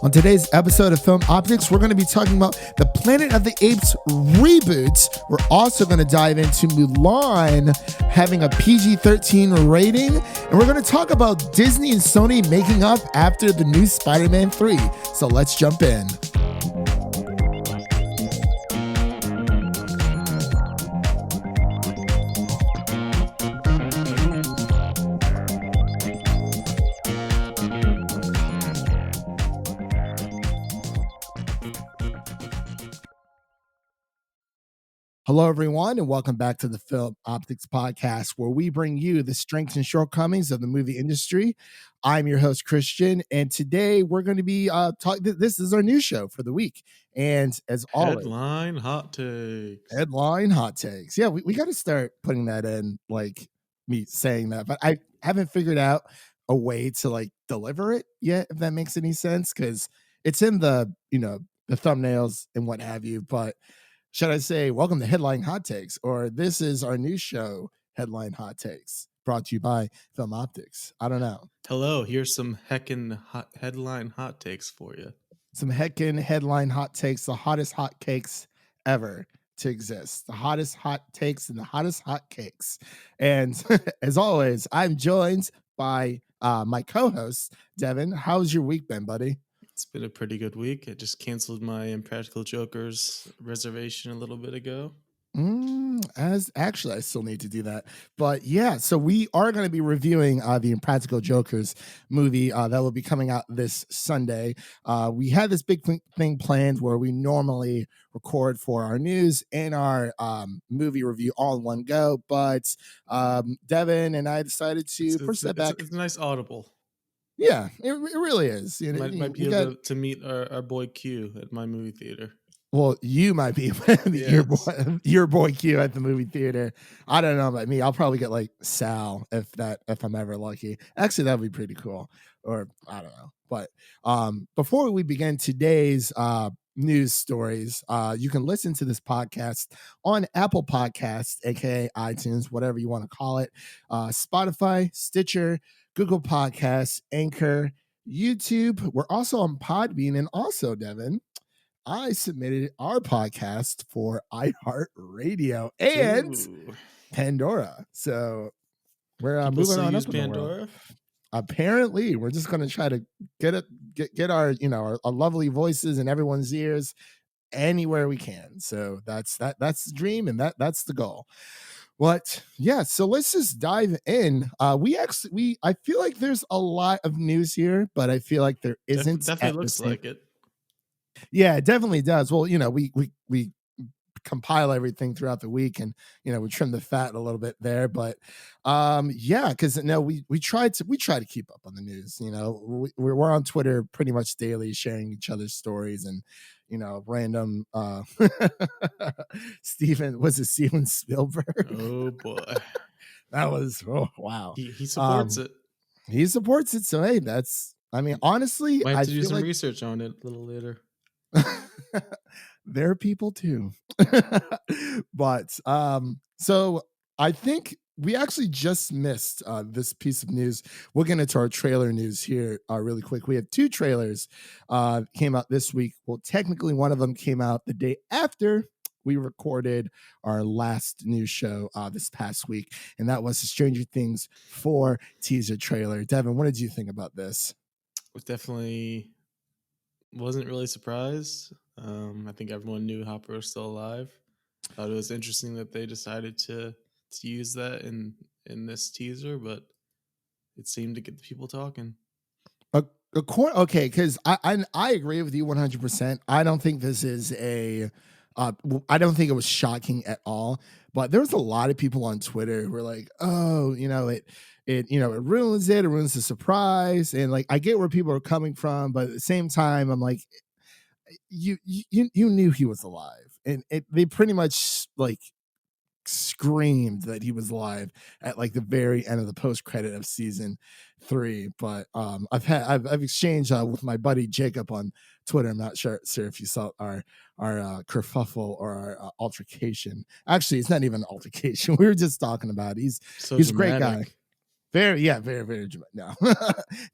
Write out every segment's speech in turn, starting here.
On today's episode of Film Optix, we're going to be talking about the Planet of the Apes reboot. We're also going to dive into Mulan having a PG-13 rating. And we're going to talk about Disney and Sony making up after the new Spider-Man 3. So let's jump in. Hello, everyone, and welcome back to the Film Optix podcast, where we bring you the strengths and shortcomings of the movie industry. I'm your host, Christian, and today we're going to be talking. This is our new show for the week, and as always, Headline hot takes. Headline hot takes. Yeah, we got to start putting that in, like me saying that, but I haven't figured out a way to like deliver it yet, if that makes any sense, because it's in the the thumbnails and what have you, but. Should I say, welcome to Headline Hot Takes, or this is our new show, Headline Hot Takes, brought to you by Film Optix? I don't know. Hello, here's some heckin' headline hot takes for you. Some heckin' headline hot takes, the hottest hot cakes ever to exist. The hottest hot takes and the hottest hot cakes. And as always, I'm joined by my co-host, Devin. How's your week been, buddy? It's been a pretty good week. I just canceled my Impractical Jokers reservation a little bit ago. Actually, I still need to do that. But yeah, so we are going to be reviewing the Impractical Jokers movie that will be coming out this Sunday. We had this big thing planned where we normally record for our news and our movie review all in one go. But Devin and I decided to push that back. It's a nice audible. Yeah, it really is. You know, might be able to meet our boy Q at my movie theater. Well, you might be your boy Q at the movie theater. I don't know about me. I'll probably get like Sal if I'm ever lucky. Actually, that would be pretty cool. Or I don't know. But before we begin today's news stories, you can listen to this podcast on Apple Podcasts, aka iTunes, whatever you want to call it, Spotify, Stitcher, Google Podcasts, Anchor, YouTube. We're also on Podbean, and also, Devin, I submitted our podcast for iHeartRadio and Pandora. So we're moving on up in Pandora. The world. Apparently, we're just going to try to get our our lovely voices in everyone's ears anywhere we can. So that's the dream, and that's the goal. But yeah, so let's just dive in. I feel like there's a lot of news here, but I feel like there isn't. Definitely looks like it. Yeah, it definitely does. Well, we compile everything throughout the week, and we trim the fat a little bit there. But yeah, because we try to keep up on the news. We're on Twitter pretty much daily, sharing each other's stories and random Steven Spielberg? Oh boy. That was wow. He supports it. He supports it. So hey, honestly, might have to do some research on it a little later. There are people too. But so I think we actually just missed this piece of news. We'll get into our trailer news here really quick. We have two trailers came out this week. Well, technically one of them came out the day after we recorded our last news show this past week, and that was the Stranger Things 4 teaser trailer. Devin, what did you think about this? Definitely wasn't really surprised. I think everyone knew Hopper was still alive. Thought it was interesting that they decided to use that in this teaser, but it seemed to get the people talking. Okay, because I agree with you 100%. I don't think this is I don't think it was shocking at all, but there was a lot of people on Twitter who were like, oh, it ruins it. It ruins the surprise. And like, I get where people are coming from, but at the same time, I'm like, you knew he was alive, and they pretty much like screamed that he was alive at like the very end of the post credit of season 3. But I've exchanged with my buddy Jacob on Twitter. I'm not sure if you saw our kerfuffle or our altercation. Actually, it's not even an altercation. We were just talking about it. He's a great guy. Very, yeah, very, very dramatic.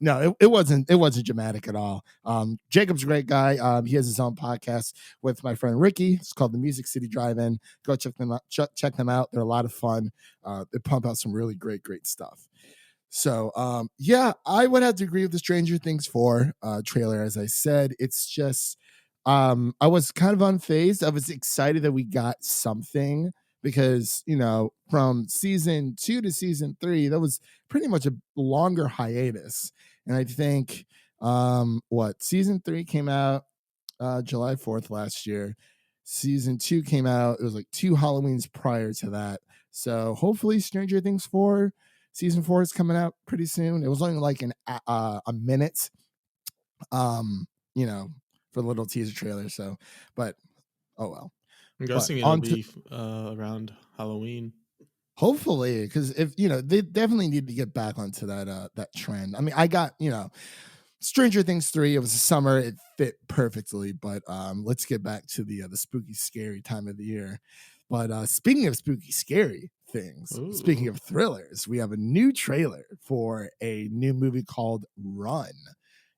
No, no, it wasn't dramatic at all. Jacob's a great guy. He has his own podcast with my friend Ricky. It's called the Music City Drive-In. Go check them out. Check them out. They're a lot of fun. They pump out some really great stuff. So, yeah, I would have to agree with the Stranger Things 4 trailer. As I said, it's just, I was kind of unfazed. I was excited that we got something because, from season 2 to season 3, that was pretty much a longer hiatus. And I think, season 3 came out July 4th last year. Season 2 came out, it was like 2 Halloweens prior to that. So hopefully Stranger Things 4 season 4 is coming out pretty soon. It was only like a minute, um, you know, for the little teaser trailer. So, but oh well. I'm But guessing it'll on to be around Halloween. hopefully, because if they definitely need to get back onto that trend. I mean, I got Stranger Things 3. It was a summer. It fit perfectly. But let's get back to the spooky, scary time of the year. But speaking of spooky, scary things, speaking Ooh. of thrillers, we have a new trailer for a new movie called Run,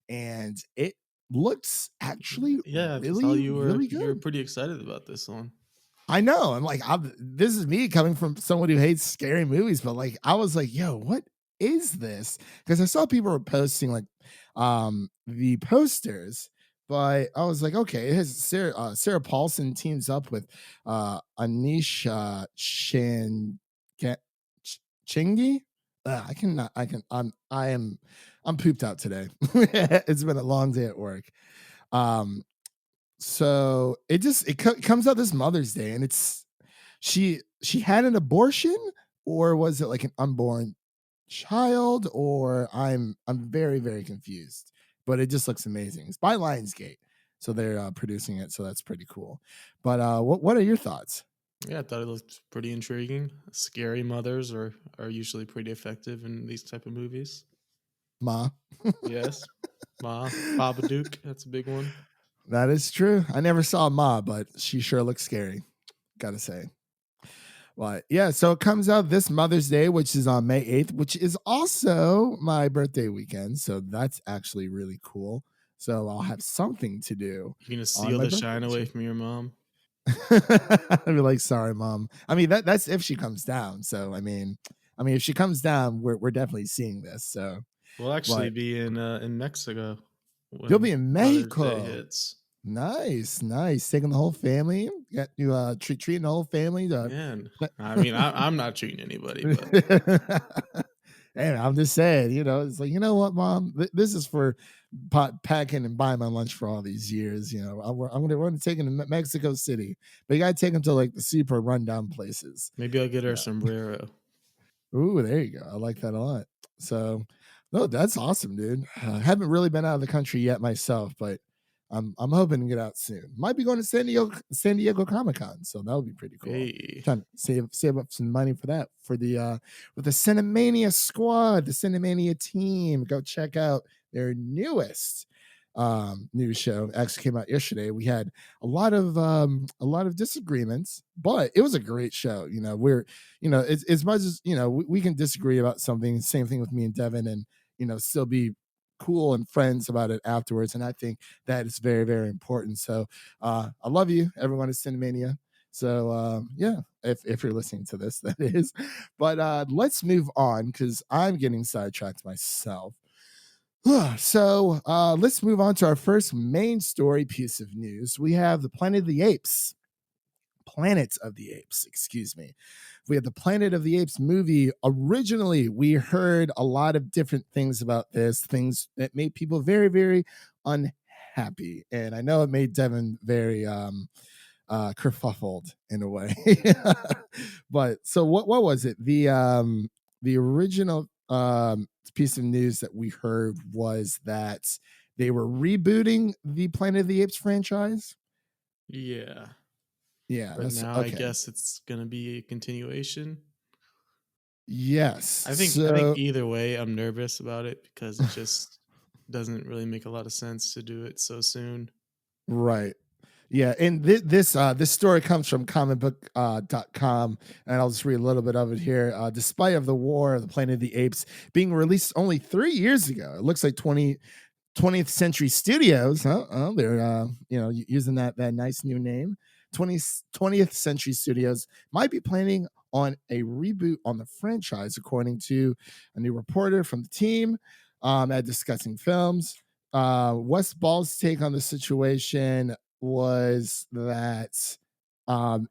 and it looks actually Yeah, I saw really, really you were good. pretty excited about this one. I know. I'm like, this is me coming from someone who hates scary movies, but like, I was like, yo, what is this? Because I saw people were posting like the posters, but I was like, okay, it has Sarah Paulson teams up with Anisha Chingy. I cannot. I can. I'm pooped out today. It's been a long day at work. Um, so it comes out this Mother's Day, and she had an abortion, or was it like an unborn child, or I'm very, very confused. But it just looks amazing. It's by Lionsgate, so they're producing it, so that's pretty cool. But what are your thoughts? Yeah, I thought it looked pretty intriguing. Scary mothers are usually pretty effective in these type of movies. Ma? Yes. Ma, Babadook, that's a big one. That is true. I never saw Ma, but she sure looks scary, gotta say. Well, yeah, so it comes out this Mother's Day, which is on May 8th, which is also my birthday weekend. So that's actually really cool. So I'll have something to do You're gonna on steal my the birthday shine this away year. from your mom. I'd be like, sorry, mom. I mean, that's if she comes down. So if she comes down, we're definitely seeing this. So, We'll actually but be in Mexico you'll when be in Mother's Day Mexico. hits. Nice, nice. Taking the whole family. Got you treating the whole family to Man, I mean, I'm not treating anybody, but Hey, I'm just saying, it's like, you know what, mom, this is for packing and buying my lunch for all these years. We're going to take him to Mexico City, but you got to take him to like the super rundown places. maybe I'll get her a Yeah. sombrero. Ooh, there you go. I like that a lot. So, no, that's awesome, dude. I haven't really been out of the country yet myself, but I'm hoping to get out soon. Might be going to San Diego Comic Con, so that would be pretty cool. Hey, Trying to save up some money for that for the with the Cinemania squad, the Cinemania team. Go check out their newest news show. Actually came out yesterday. We had a lot of disagreements, but it was a great show. As much as we can disagree about something. Same thing with me and Devin, and still be cool and friends about it afterwards. And I think that is very, very important. So I love you, everyone at Cinemania. So yeah, if you're listening to this, that is. But let's move on because I'm getting sidetracked myself. So let's move on to our first main story piece of news. We have the Planet of the Apes. Planet of the Apes, excuse me. We had the Planet of the Apes movie. Originally, we heard a lot of different things about this, things that made people very, very unhappy. And I know it made Devin very kerfuffled in a way. But so what was it? The original piece of news that we heard was that they were rebooting the Planet of the Apes franchise. yeah, Yeah, but that's now I okay. guess it's gonna be a continuation. Yes. I think So either way, I'm nervous about it because it just doesn't really make a lot of sense to do it so soon. right. Yeah, and this story comes from comicbook.com, and I'll just read a little bit of it here. Despite of the War of the Planet of the Apes being released only 3 years ago, it looks like 20th Century Studios. They're using that nice new name. 20th Century Studios might be planning on a reboot on the franchise, according to a new reporter from the team at Discussing Films. Wes Ball's take on the situation was that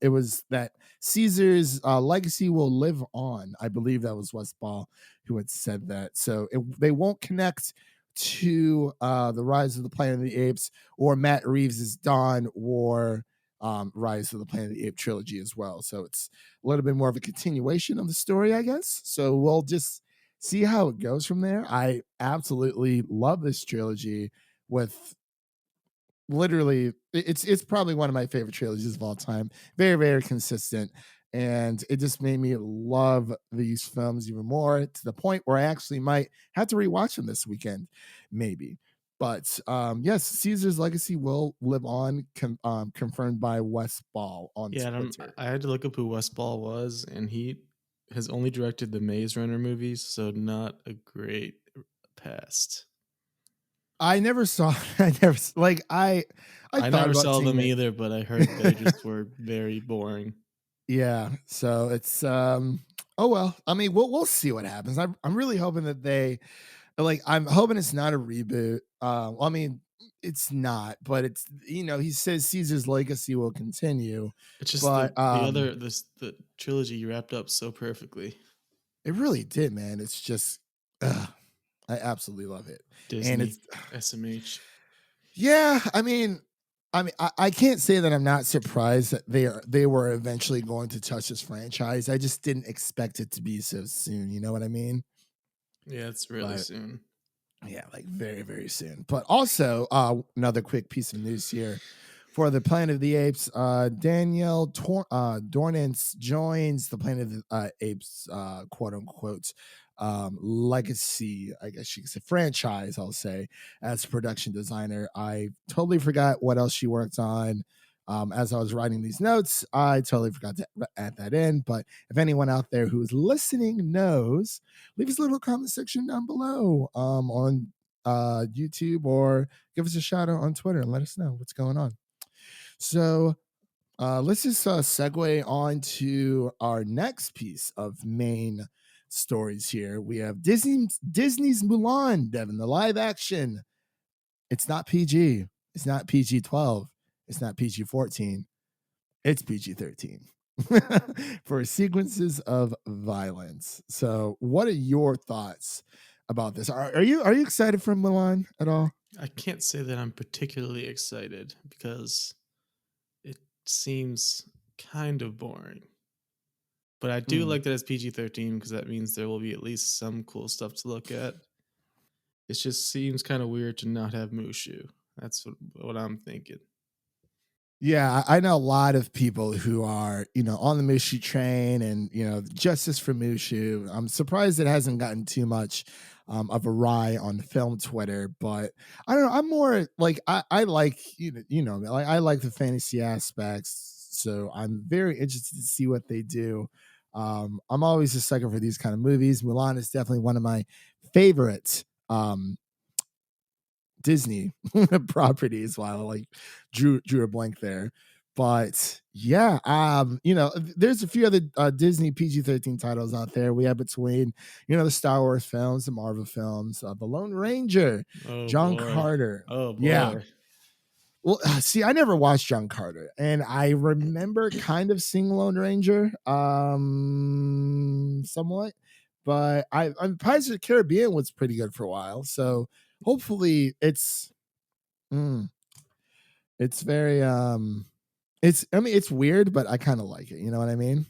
it was that Caesar's legacy will live on. I believe that was Wes Ball who had said that. So they won't connect to the Rise of the Planet of the Apes or Matt Reeves' Dawn War Rise of the Planet of the Apes trilogy as well. So it's a little bit more of a continuation of the story, I guess. So we'll just see how it goes from there. I absolutely love this trilogy with literally it's probably one of my favorite trilogies of all time. Very, very consistent. And it just made me love these films even more to the point where I actually might have to rewatch them this weekend, maybe. But yes, Caesar's legacy will live on, confirmed by Wes Ball on Yeah, Twitter. I had to look up who Wes Ball was, and he has only directed the Maze Runner movies, so not a great past. I never saw. I never like. I I thought never about saw seeing them it. either, but I heard they just were very boring. Yeah, so it's oh well. I mean, we'll see what happens. I'm really hoping that they like I'm hoping it's not a reboot. I mean, it's not, but it's he says Caesar's legacy will continue, It's just but the trilogy wrapped up so perfectly. it really did, man. It's just I absolutely love it. And Disney, it's SMH. yeah, I can't say that I'm not surprised that they were eventually going to touch this franchise. I just didn't expect it to be so soon. You know what I mean? Yeah, it's really But soon. yeah, like very, very soon. But also, another quick piece of news here for the Planet of the Apes. Danielle Dornance joins the Planet of the Apes, quote unquote, legacy, I guess you could say, franchise, I'll say, as production designer. I totally forgot what else she worked on. As I was writing these notes, I totally forgot to add that in. But if anyone out there who is listening knows, leave us a little comment section down below on YouTube, or give us a shout out on Twitter and let us know what's going on. So let's just segue on to our next piece of main stories here. We have Disney's Mulan, Devin, the live action. It's not PG. It's not PG-12. It's not PG-14. It's PG-13 for sequences of violence. So, what are your thoughts about this? Are you excited for Mulan at all? I can't say that I'm particularly excited because it seems kind of boring. But I do Mm. like that it's PG-13 because that means there will be at least some cool stuff to look at. It just seems kind of weird to not have Mushu. That's what I'm thinking. Yeah, I know a lot of people who are, on the Mushu train and, justice for Mushu. I'm surprised it hasn't gotten too much of a rise on film Twitter, but I don't know. I'm more like I like like I like the fantasy aspects, so I'm very interested to see what they do. I'm always a sucker for these kind of movies. Mulan is definitely one of my favorite Disney properties, while I like drew a blank there. But yeah, there's a few other Disney PG-13 titles out there. We have between, the Star Wars films, the Marvel films, the Lone Ranger, Oh John boy. Carter. Oh Yeah. boy. Well, see, I never watched John Carter, and I remember kind of seeing Lone Ranger, somewhat. But Pirates of the Caribbean was pretty good for a while, so hopefully mm, it's very it's weird, but I kind of like it. You know what I mean?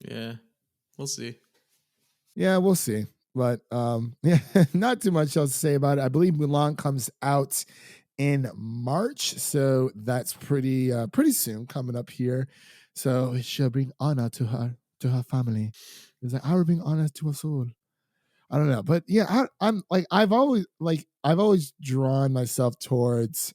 Yeah. We'll see. Yeah, we'll see. But yeah, not too much else to say about it. I believe Mulan comes out in March, so that's pretty soon coming up here. So it should bring honor to her family. It's like I will bring honor to us all. I don't know, but yeah, I'm like I've always drawn myself towards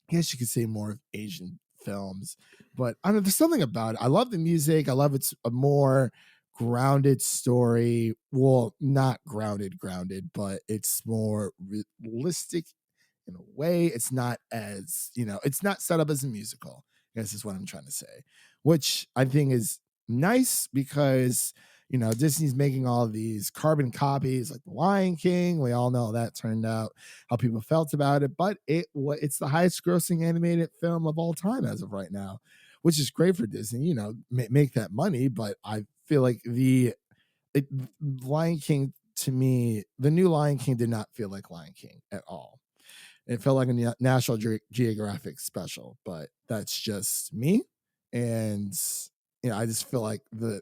I guess you could say more of Asian films, but I don't know. There's something about it. I love the music. I love it's a more grounded story. Well, not grounded, but it's more realistic in a way. It's not as, it's not set up as a musical. I guess is what I'm trying to say, which I think is nice because, Disney's making all these carbon copies like The Lion King. We all know how that turned out, how people felt about it, but it's the highest grossing animated film of all time as of right now, which is great for Disney, make that money. But I feel like it, Lion King, to me, the new Lion King did not feel like Lion King at all. It felt like a National Geographic special, but that's just me. And I just feel like the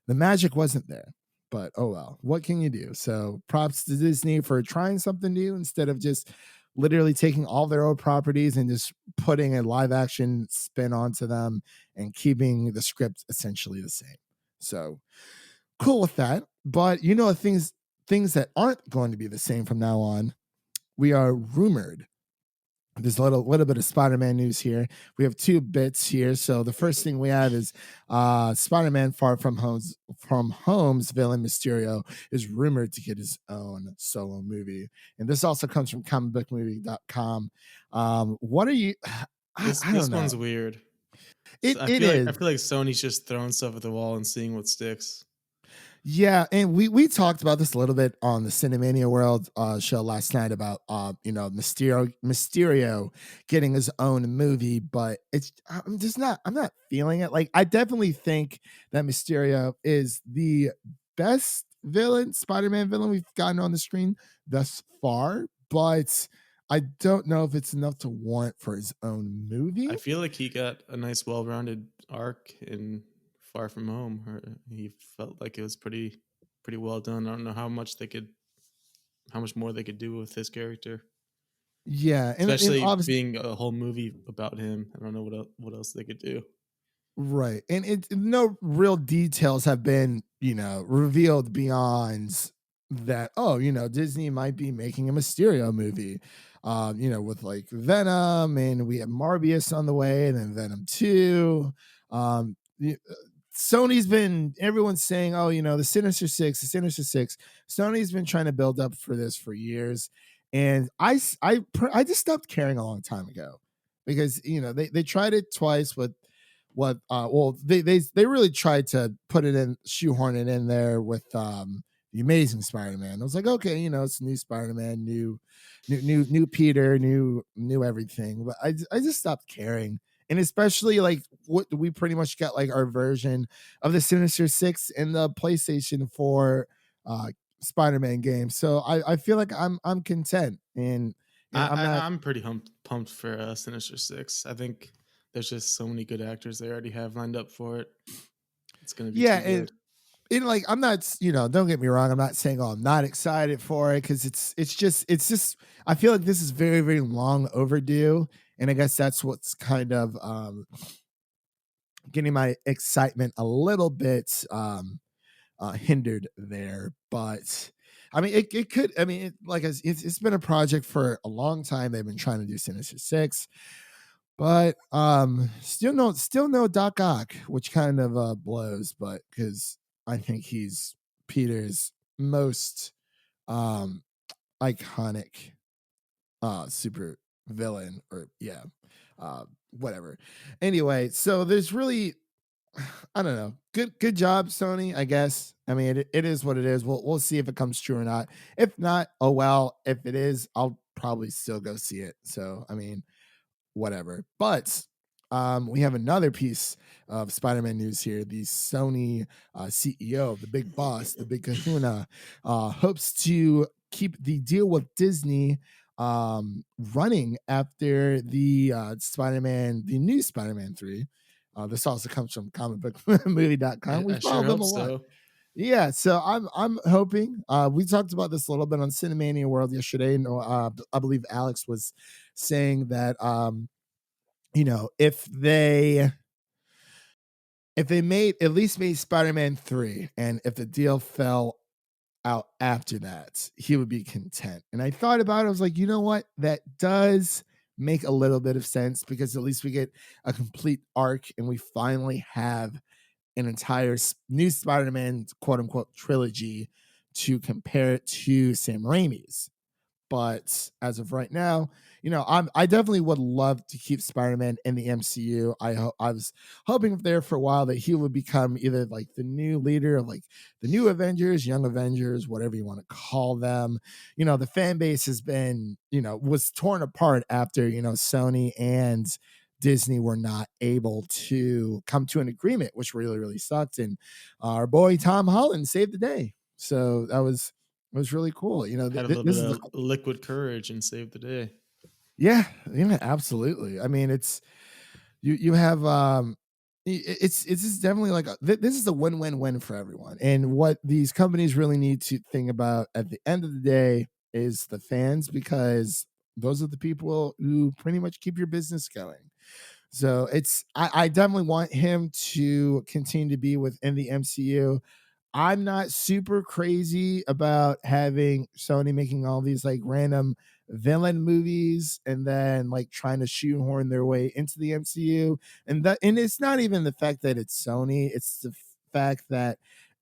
magic wasn't there. But oh well, what can you do? So props to Disney for trying something new instead of just literally taking all their old properties and just putting a live action spin onto them and keeping the script essentially the same. So cool with that. But things that aren't going to be the same from now on, we are rumored. There's a little bit of Spider-Man news here. We have two bits here. So the first thing we have is Spider-Man Far From Home's villain Mysterio is rumored to get his own solo movie. And this also comes from comicbookmovie.com. What are you I This don't know. one's weird. It is. I feel like Sony's just throwing stuff at the wall and seeing what sticks. Yeah, and we talked about this a little bit on the Cinemania World show last night about Mysterio getting his own movie, but I'm not feeling it. Like I definitely think that Mysterio is the best villain, Spider-Man villain we've gotten on the screen thus far, but I don't know if it's enough to warrant for his own movie. I feel like he got a nice, well-rounded arc in Far From Home. Or he felt like it was pretty well done. I don't know how much more they could do with his character, Yeah, and especially obviously. being a whole movie about him. I don't know what else they could do. Right. And no real details have been, revealed beyond that, oh, Disney might be making a Mysterio movie. With like Venom, and we have Morbius on the way, and then Venom 2. Sony's been everyone's saying, oh, the Sinister Six. Sony's been trying to build up for this for years. And I just stopped caring a long time ago because they tried it twice with what well they really tried to put it in, shoehorn it in there with the Amazing Spider-Man. I was like, okay, it's new Spider-Man, new Peter, new everything. But I just stopped caring. And especially like what we pretty much got like our version of the Sinister Six in the PlayStation 4 Spider-Man game. So I feel like I'm content, and I'm not. I'm pretty pumped for Sinister Six. I think there's just so many good actors they already have lined up for it. It's gonna be Yeah, too and good. like I'm not, don't get me wrong, I'm not saying, oh, I'm not excited for it, because it's just I feel like this is very, very long overdue, and I guess that's what's kind of getting my excitement a little bit hindered there. But I mean, it could. I mean, it's been a project for a long time. They've been trying to do Sinister Six, but still no Doc Ock, which kind of blows. But because I think he's Peter's most um iconic super villain, or yeah, whatever. Anyway, so there's really I don't know. Good job, Sony, I guess. I mean, it is what it is. We'll see if it comes true or not. If not, oh well. If it is, I'll probably still go see it. So I mean, whatever. But we have another piece of Spider-Man news here. The Sony CEO, the big boss, the big kahuna, hopes to keep the deal with Disney running after the Spider-Man, the new Spider-Man 3. This also comes from comicbookmovie.com. We I sure follow them hope a lot. so. Yeah, so I'm hoping. We talked about this a little bit on Cinemania World yesterday, and I believe Alex was saying that if they made at least made Spider-Man 3, and if the deal fell out after that, he would be content. And I thought about it, I was like, you know what? That does make a little bit of sense because at least we get a complete arc and we finally have an entire new Spider-Man quote unquote trilogy to compare it to Sam Raimi's. But as of right now, I definitely would love to keep Spider-Man in the MCU. I was hoping there for a while that he would become either like the new leader of like the new Avengers, Young Avengers, whatever you want to call them. The fan base has been, was torn apart after, Sony and Disney were not able to come to an agreement, which really, really sucked. And our boy Tom Holland saved the day. So that was really cool. Had a little bit This is the of liquid courage and saved the day. yeah, absolutely. I mean, you have it's just definitely like this is a win-win-win for everyone. And what these companies really need to think about at the end of the day is the fans, because those are the people who pretty much keep your business going. So I definitely want him to continue to be within the MCU. I'm not super crazy about having Sony making all these like random villain movies and then like trying to shoehorn their way into the MCU. And it's not even the fact that it's Sony, it's the fact that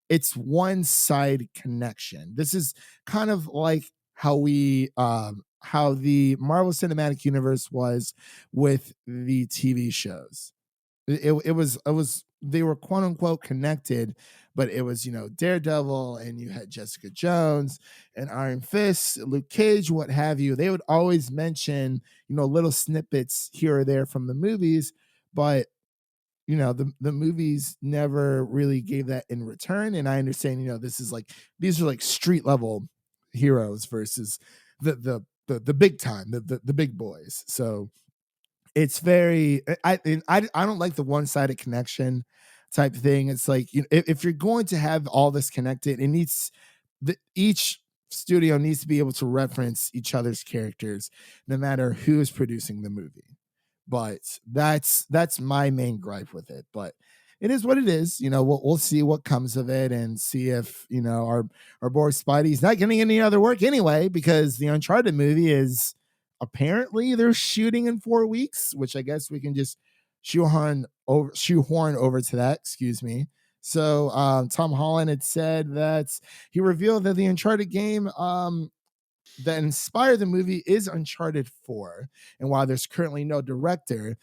it's one side connection. This is kind of like how the Marvel Cinematic Universe was with the TV shows. It was they were quote unquote connected, but it was Daredevil, and you had Jessica Jones and Iron Fist, Luke Cage, what have you. They would always mention little snippets here or there from the movies, but the movies never really gave that in return. And I understand this is like these are like street level heroes versus the big time, the big boys. So it's very I don't like the one-sided connection type thing. It's like if you're going to have all this connected, it needs each studio needs to be able to reference each other's characters no matter who is producing the movie. But that's my main gripe with it. But it is what it is. We'll see what comes of it and see if our boy Spidey's not getting any other work anyway, because the Uncharted movie is apparently they're shooting in 4 weeks, which I guess we can just shoehorn over to that. Excuse me. So Tom Holland had said that he revealed that the Uncharted game that inspired the movie is Uncharted 4. And while there's currently no director,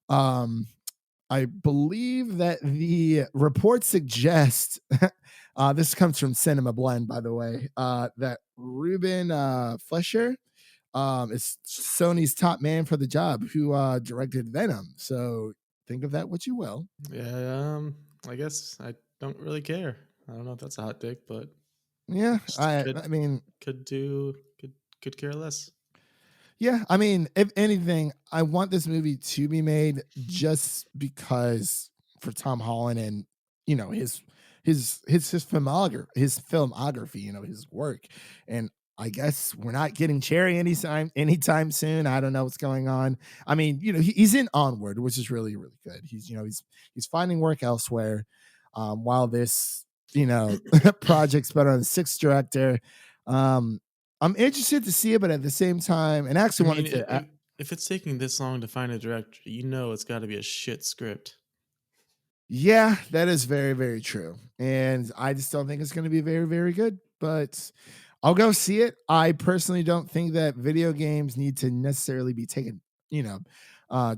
um, I believe that the report suggests this comes from Cinema Blend, by the way, that Ruben Flesher is Sony's top man for the job, who directed Venom. So think of that what you will. Yeah, I guess I don't really care. I don't know if that's a hot take, but Yeah, just I mean, could care less. yeah, I mean, if anything, I want this movie to be made just because for Tom Holland and his filmography, his work. And I guess we're not getting Cherry anytime soon. I don't know what's going on. I mean, he's in Onward, which is really, really good. He's finding work elsewhere. While this, project's been on the sixth director. Um, I'm interested to see it, but at the same time, and I I actually mean, wanted to. if it's taking this long to find a director, it's got to be a shit script. Yeah, that is very, very true. And I just don't think it's going to be very, very good, but I'll go see it. I personally don't think that video games need to necessarily be taken,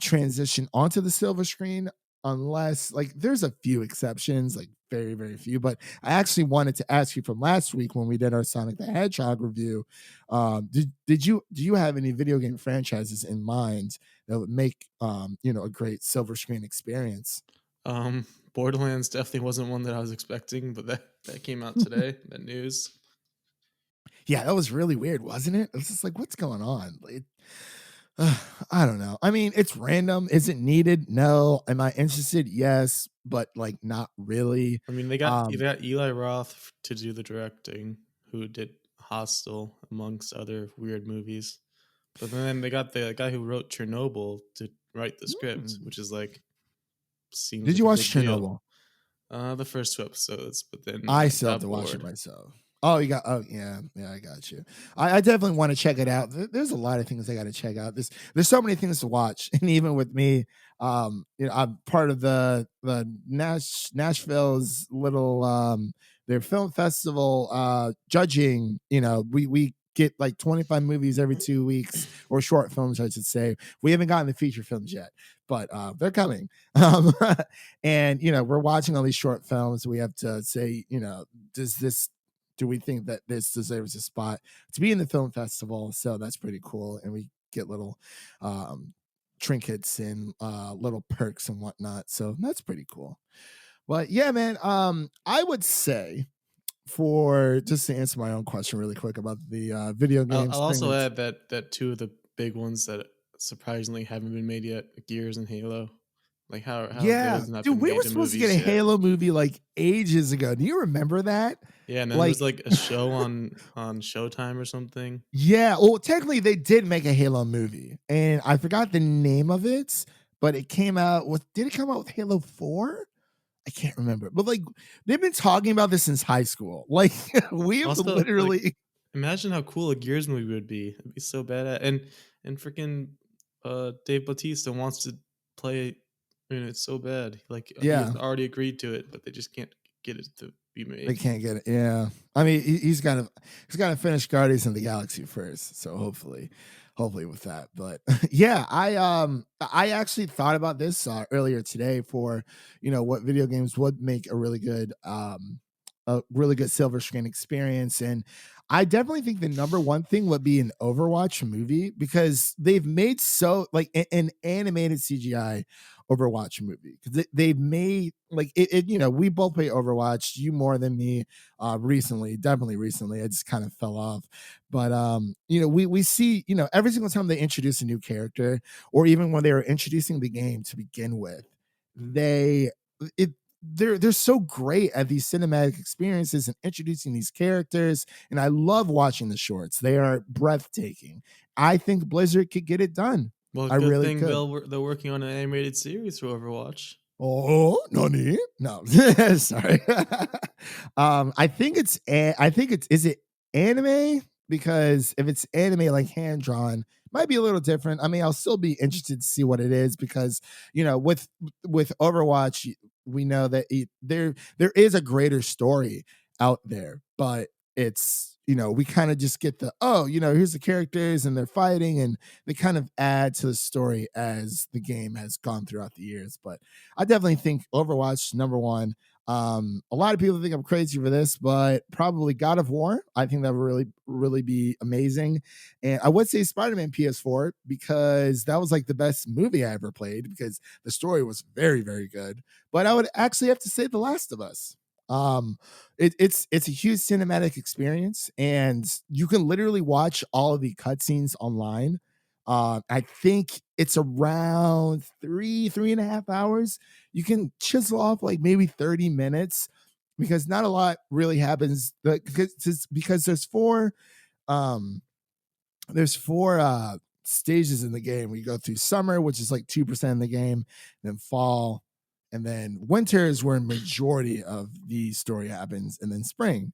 transition onto the silver screen, unless like there's a few exceptions, like very, very few. But I actually wanted to ask you from last week when we did our Sonic the Hedgehog review. Do you have any video game franchises in mind that would make a great silver screen experience? Um, Borderlands definitely wasn't one that I was expecting, but that came out today. That news. Yeah, that was really weird, wasn't it? It was just like, what's going on? I don't know. I mean, it's random. Is it needed? No. Am I interested? Yes, but like not really. I mean, they got Eli Roth to do the directing, who did Hostel amongst other weird movies. But then they got the guy who wrote Chernobyl to write the script, Hmm. which is like seems Did like you a watch big deal. Chernobyl? The first two episodes, but then I I still have got to watch it bored. myself. Oh, you got. Oh, yeah, yeah. I got you. I definitely want to check it out. There's a lot of things I got to check out. There's so many things to watch, and even with me, I'm part of the Nashville's little their film festival judging. We get like 25 movies every 2 weeks, or short films, I should say. We haven't gotten the feature films yet, but they're coming. Um, and we're watching all these short films. We have to say, does this do we think that this deserves a spot to be in the film festival? So that's pretty cool. And we get little trinkets and little perks and whatnot. So that's pretty cool. But yeah, man, I would say, for just to answer my own question really quick about the video I'll, game I'll spring. also add that two of the big ones that surprisingly haven't been made yet, Gears and Halo. Like how have Yeah, those not dude, been we were made to supposed to get a movies yet? Halo movie like ages ago. Do you remember that? Yeah, and then there was Like, like a show on Showtime or something. yeah, well, technically they did make a Halo movie, and I forgot the name of it, but it came out with did it come out with Halo 4? I can't remember. But like they've been talking about this since high school. Like we've Also, like, literally imagine how cool a Gears movie would be. It'd be so bad. And freaking Dave Bautista wants to play. I mean, it's so bad. Like he yeah, has already agreed to it, but they just can't get it to be they made. can't get it. Yeah. I mean, he's got to finish Guardians of the Galaxy first. So hopefully with that. But yeah, I actually thought about this earlier today for, what video games would make a really good silver screen experience. And I definitely think the number one thing would be an Overwatch movie, because they've made so like an animated CGI Overwatch movie, because they've made like we both play Overwatch, you more than me, recently, definitely recently. I just kind of fell off. But we see, every single time they introduce a new character, or even when they were introducing the game to begin with, they it they're so great at these cinematic experiences and introducing these characters, and I love watching the shorts. They are breathtaking. I think Blizzard could get it done. Well, I good really thing could. they're working on an animated series for Overwatch. Oh, nani? No, sorry. I think it's is it anime? Because if it's anime like hand drawn, might be a little different. I mean, I'll still be interested to see what it is, because with Overwatch, we know that there is a greater story out there, but it's we kind of just get the, oh, here's the characters and they're fighting, and they kind of add to the story as the game has gone throughout the years. But I definitely think Overwatch number one. A lot of people think I'm crazy for this, but probably God of War. I think that would really, really be amazing. And I would say Spider-Man PS4, because that was like the best movie I ever played, because the story was very, very good. But I would actually have to say The Last of Us. Um, it's a huge cinematic experience, and you can literally watch all of the cutscenes online. I think it's around 3.5 hours. You can chisel off like maybe 30 minutes, because not a lot really happens. Because um there's four stages in the game. We go through summer, which is like 2% in the game, then fall, and then winter is where majority of the story happens, and then spring.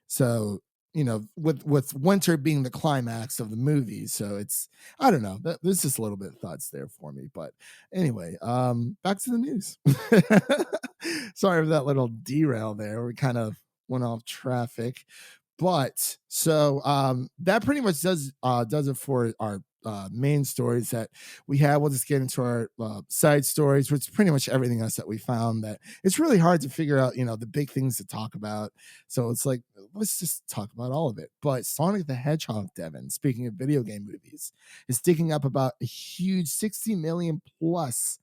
So with winter being the climax of the movie, so it's, I don't know. There's just a little bit of thoughts there for me, but anyway, back to the news. Sorry for that little derail there. We kind of went off traffic, but so that pretty much does it for our main stories that we have. We'll just get into our side stories, which is pretty much everything else that we found. That it's really hard to figure out, the big things to talk about. So it's like, let's just talk about all of it. But Sonic the Hedgehog, Devin, speaking of video game movies, is sticking up about a huge 60 million plus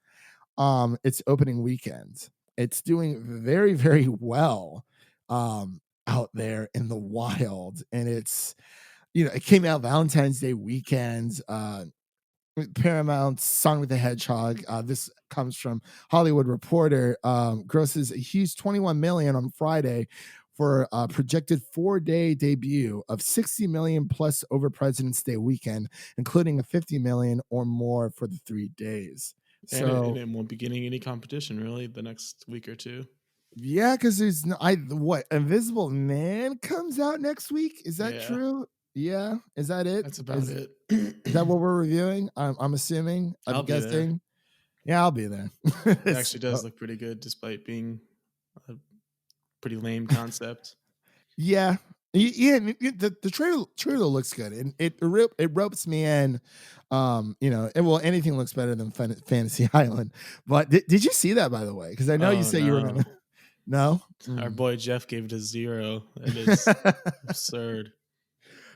its opening weekend. It's doing very, very well out there in the wild. And it came out Valentine's Day weekend. Paramount's Sonic the Hedgehog. This comes from Hollywood Reporter. Grosses a huge 21 million on Friday for a projected 4-day debut of 60 million plus over President's Day weekend, including a 50 million or more for the 3 days. And So it won't be getting any competition really the next week or two. Yeah, because there's no what Invisible Man comes out next week. Is that Yeah, true? Yeah, is that it? that's about Is it. that what we're reviewing? I'm assuming. I'm I'll be there. guessing. Yeah, I'll be there. It actually does look pretty good, despite being a pretty lame concept. Yeah. Yeah, the trailer looks good, and it ropes me in. And well, anything looks better than Fantasy Island. But did you see that, by the way? Because I know you Oh say you were no, gonna. No. our Mm. boy Jeff gave it a 0. That is absurd.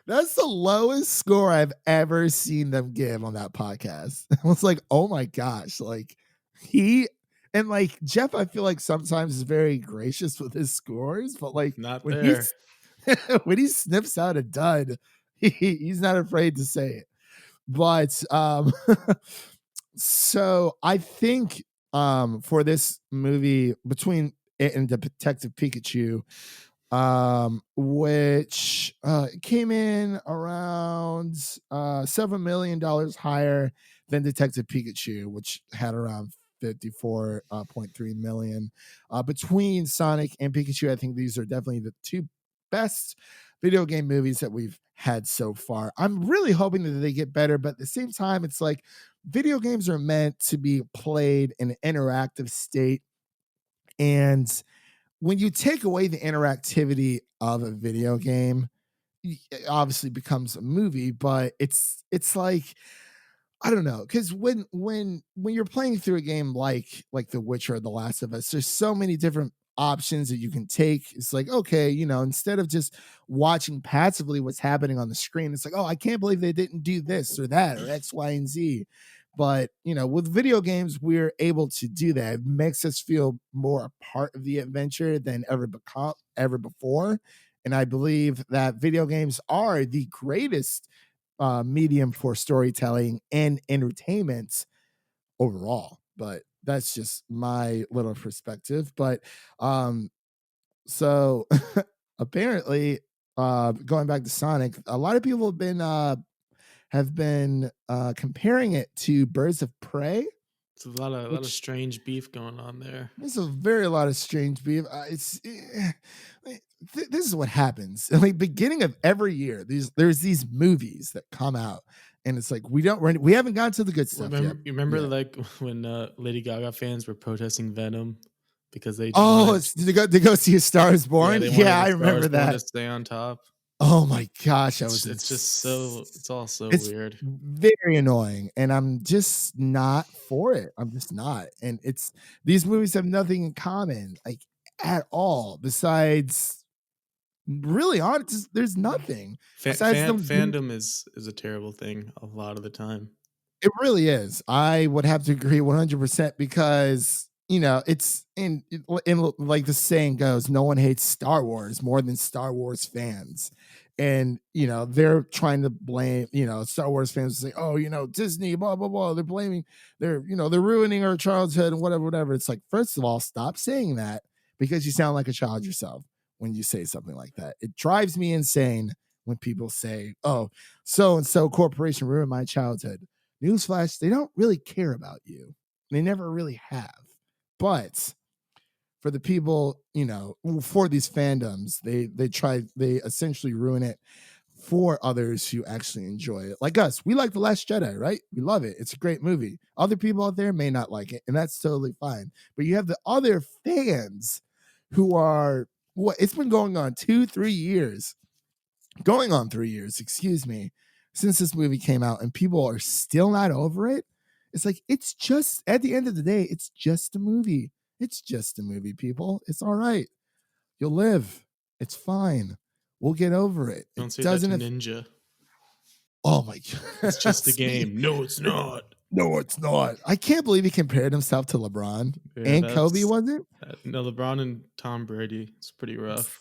That's the lowest score I've ever seen them give on that podcast. I was like, oh my gosh, like he and like Jeff, I feel like sometimes is very gracious with his scores, but like Not when there. when he sniffs out a dud, he's not afraid to say it. But so I think for this movie between it and Detective Pikachu, which came in around $7 million higher than Detective Pikachu, which had around 54.3 million. Between Sonic and Pikachu, I think these are definitely the two best video game movies that we've had so far. I'm really hoping that they get better, but at the same time, it's like video games are meant to be played in an interactive state. And when you take away the interactivity of a video game, it obviously becomes a movie, but it's like I don't know, because when you're playing through a game like The Witcher or The Last of Us, there's so many different options that you can take. It's like, okay, instead of just watching passively what's happening on the screen, it's like, oh, I can't believe they didn't do this or that or X, Y, and Z. But with video games, we're able to do that. It makes us feel more a part of the adventure than ever before. And I believe that video games are the greatest medium for storytelling and entertainment overall. But that's just my little perspective. But so apparently, going back to Sonic, a lot of people have been comparing it to Birds of Prey, It's a lot of which strange beef going on there. there's a very lot of strange beef. This is what happens. Like beginning of every year, there's these movies that come out, and it's like we haven't gotten to the good stuff yet. You remember Yeah. like when Lady Gaga fans were protesting Venom because they Oh, wanted, it's to go see A Star Is yeah, Born. they Yeah, wanted I the remember Stars Born to that. stay on top. Oh my gosh, I was It's just it's all so it's weird. very annoying, and I'm just not for it. I'm just not. And these movies have nothing in common, like at all, besides really honest. There's nothing besides them being. Fandom is a terrible thing a lot of the time. It really is. I would have to agree 100% because it's in like the saying goes, no one hates Star Wars more than Star Wars fans. And they're trying to blame Star Wars fans say, oh, Disney, blah blah blah. They're ruining our childhood and whatever. It's like, first of all, stop saying that because you sound like a child yourself when you say something like that. It drives me insane when people say, oh, so and so corporation ruined my childhood. Newsflash, they don't really care about you. They never really have. But for the people, for these fandoms, they essentially ruin it for others who actually enjoy it. Like us, we like The Last Jedi, right? We love it. It's a great movie. Other people out there may not like it, and that's totally fine. But you have the other fans who are it's been going on 2-3 years, going on 3 years, excuse me, since this movie came out, and people are still not over it. It's like, it's just, at the end of the day, it's just a movie. It's just a movie, people. It's all right. You'll live. It's fine. We'll get over it. It Don't say that to doesn't. Ninja. Oh my It's God. just a game. No, it's not. No, it's not. I can't believe he compared himself to LeBron Yeah, and Kobe, was it? no, LeBron and Tom Brady. It's pretty rough.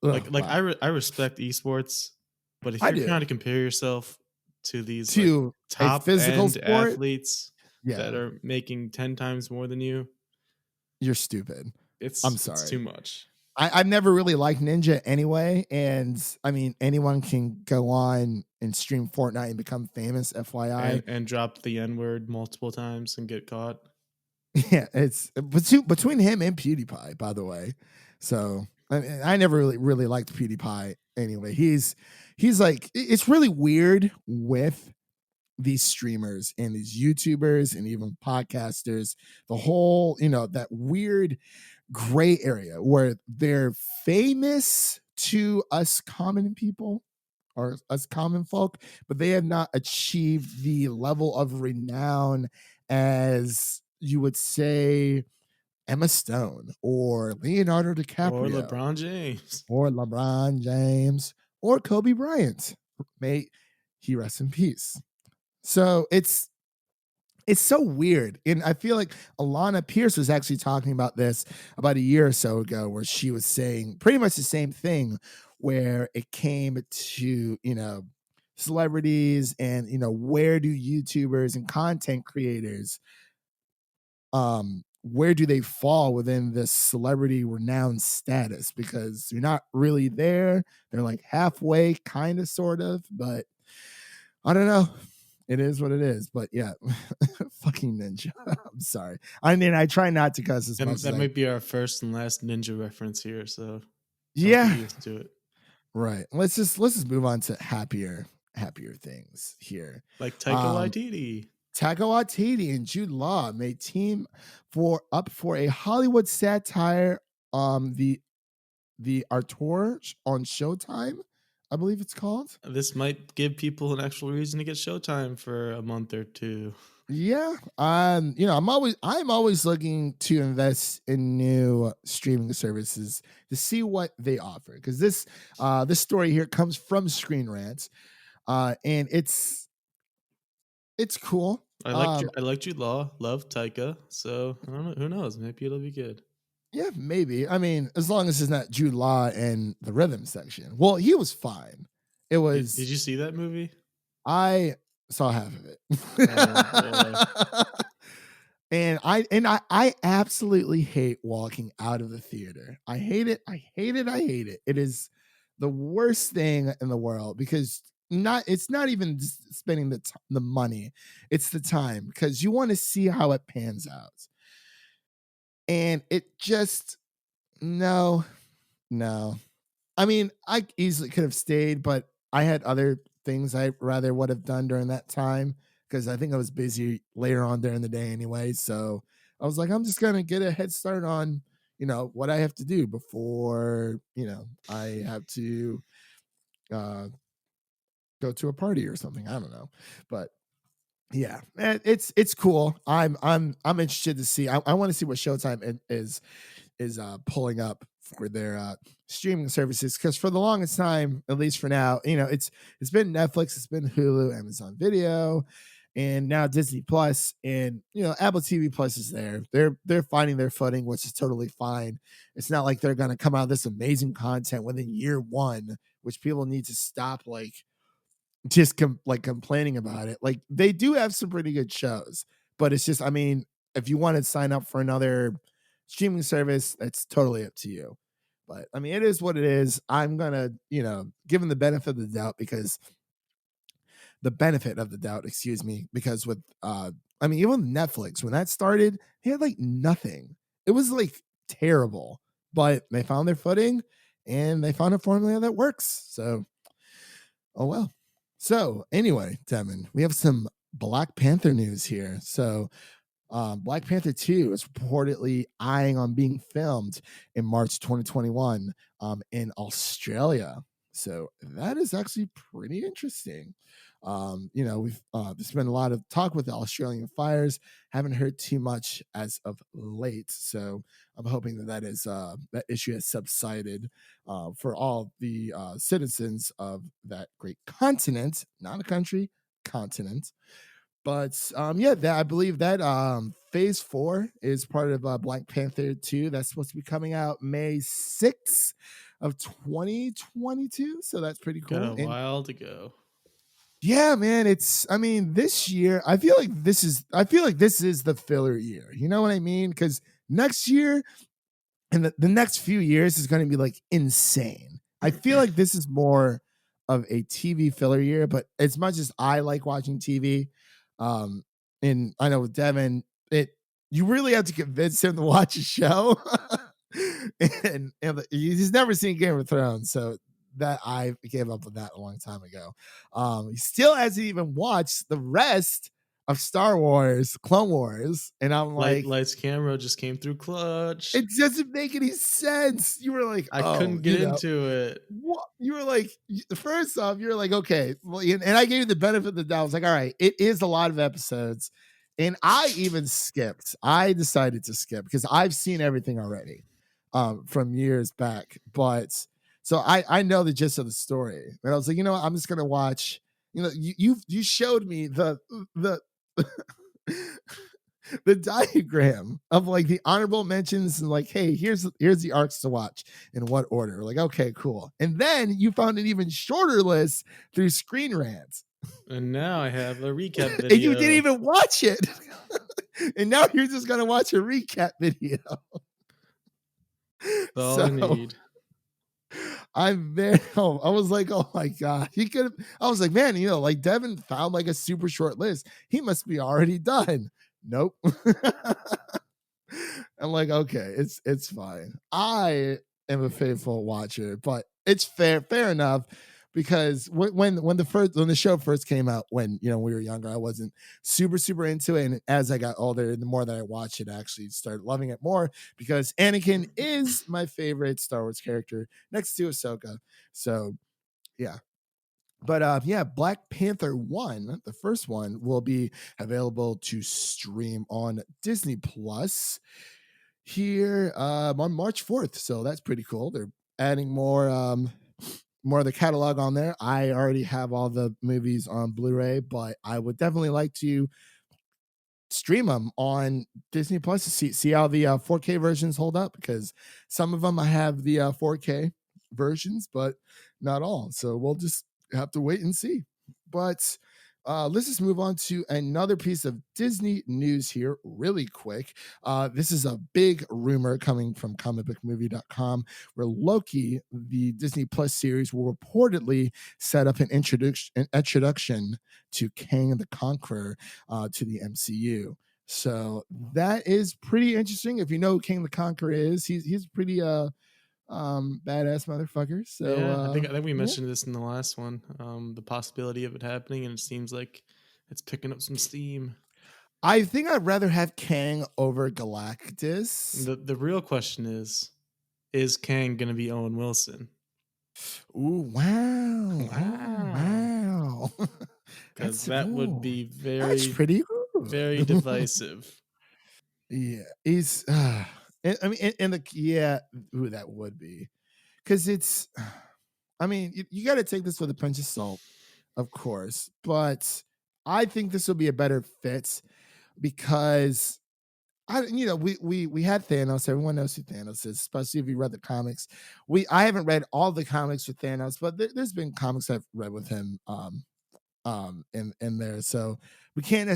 Wow. I respect esports, but if I you're trying do. to compare yourself to these like To a top physical end sport. athletes that Yeah, are making 10 times more than you, you're stupid. I'm it's too sorry. much. I've never really liked Ninja anyway, and I mean anyone can go on and stream Fortnite and become famous. FYI, And drop the N word multiple times and get caught. Yeah, it's between him and PewDiePie, by the way. So I never really liked PewDiePie anyway. He's like it's really weird with these streamers and these YouTubers and even podcasters, the whole, that weird gray area where they're famous to us common people or us common folk, but they have not achieved the level of renown as you would say Emma Stone or Leonardo Or DiCaprio LeBron James. or LeBron James or Kobe Bryant. May he rest in peace. So it's so weird. And I feel like Alana Pierce was actually talking about this about a year or so ago, where she was saying pretty much the same thing, where it came to, celebrities and, where do YouTubers and content creators, where do they fall within this celebrity renowned status? Because you're not really there. They're like halfway, kind of, sort of, but I don't know. It is what it is. But yeah, fucking Ninja. I'm sorry. I mean, I try not to cuss as much And as that I. might be our first and last ninja reference here, so don't get Yeah, used to it. right. Let's just move on to happier things here. Like Taika Um, Waititi. Taika Waititi and Jude Law may team for a Hollywood satire. The Artur on Showtime, I believe it's called. This might give people an actual reason to get Showtime for a month or two. Yeah. I'm always looking to invest in new streaming services to see what they offer. Because this story here comes from Screen Rant. And it's cool. I liked Jude Law, love Taika, so I don't know. Who knows? Maybe it'll be good. Yeah, maybe. I mean, as long as it's not Jude Law in the rhythm section. Well, he was fine. It Did was you see that movie? I saw half of Oh boy. it. And I absolutely hate walking out of the theater. I hate it. I hate it. I hate it. It is the worst thing in the world because it's not even just spending the money. It's the time because you want to see how it pans out. And it just no, no. I mean, I easily could have stayed, but I had other things I rather would have done during that time because I think I was busy later on during the day anyway. So I was like, I'm just gonna get a head start on, what I have to do before, I have to uh go to a party or something. I don't know. But yeah, it's cool. I'm interested to see. I want to see what Showtime is pulling up for their streaming services because for the longest time, at least for now, it's been Netflix, it's been Hulu, Amazon Video, and now Disney Plus, and Apple TV Plus is there. They're finding their footing, which is totally fine. It's not like they're gonna come out with this amazing content within year one, which people need to stop just complaining about it. Like they do have some pretty good shows, but it's just, I mean, if you want to sign up for another streaming service, that's totally up to you. But I mean, it is what it is. I'm gonna, give them the benefit of the doubt excuse me, because with I mean, even Netflix, when that started, they had like nothing. It was like terrible, but they found their footing and they found a formula that works. So oh well. So anyway, Devin, we have some Black Panther news here. So Black Panther 2 is reportedly eyeing on being filmed in March 2021 in Australia. So that is actually pretty interesting. We've there's been a lot of talk with the Australian fires. Haven't heard too much as of late. So I'm hoping that issue has subsided for all the citizens of that great continent, not a country, continent. But yeah, I believe that Phase 4 is part of Black Panther 2. That's supposed to be coming out May 6th of 2022. So that's pretty Got cool. a And while to go. yeah, man, I mean, this year, I feel like this is the filler year. You know what I mean? Because next year and the next few years is going to be like insane. I feel like this is more of a TV filler year, but as much as I like watching TV, and I know with Devin, you really have to convince him to watch a show. and he's never seen Game of Thrones, so that I gave up on that a long time ago. He still hasn't even watched the rest of Star Wars, Clone Wars, and I'm like, Lights camera just came through clutch. it doesn't make any sense. You were like, I oh, couldn't get into it. what? You were like, first off, you're like, okay, well, and I gave you the benefit of the doubt. I was like, all right, it is a lot of episodes. And I even skipped. I decided to skip because I've seen everything already from years back. But so I know the gist of the story. And I was like, you know what? I'm just gonna watch. You know, you showed me the the diagram of like the honorable mentions and like, hey, here's the arcs to watch in what order. Like, okay, cool. And then you found an even shorter list through Screen Rant. And now I have a recap And you didn't video. even watch it. And now you're just gonna watch a recap video. That's all I So need. I'm very I was like, oh my god. He could have I was like, man, you know, like Devin found like a super short list. He must be already done. Nope. I'm like, okay, it's fine. I am a faithful watcher, but it's fair enough because when the show first came out, when you know we were younger, I wasn't super into it, and as I got older, the more that I watched it, I actually started loving it more because Anakin is my favorite Star Wars character next to Ahsoka. So yeah, but yeah, Black Panther 1, the first one, will be available to stream on Disney Plus here on March 4th. So that's pretty cool. They're adding more of the catalog on there. I already have all the movies on Blu-ray, but I would definitely like to stream them on Disney Plus to see how the 4K versions hold up because some of them I have the 4K versions, but not all. So we'll just have to wait and see. But let's just move on to another piece of Disney news here, really quick. This is a big rumor coming from comicbookmovie.com where Loki, the Disney Plus series, will reportedly set up an introduction to Kang the Conqueror to the MCU. So that is pretty interesting. If you know who King the Conqueror is, he's pretty badass motherfucker. So Yeah, I think we yeah. mentioned this in the last one. The possibility of it happening, and it seems like it's picking up some steam. I think I'd rather have Kang over Galactus. The real question is Kang gonna be Owen Wilson? Ooh, wow. Oh, Wow. wow. Because That's that would ooh, be that's very, pretty very good. divisive. Yeah, he's I mean and the yeah, ooh, that would be. Because it's I mean, you got to take this with a pinch of salt, of course, but I think this will be a better fit because we had Thanos. Everyone knows who Thanos is, especially if you read the comics. I haven't read all the comics with Thanos, but there's been comics I've read with him in there. So we can't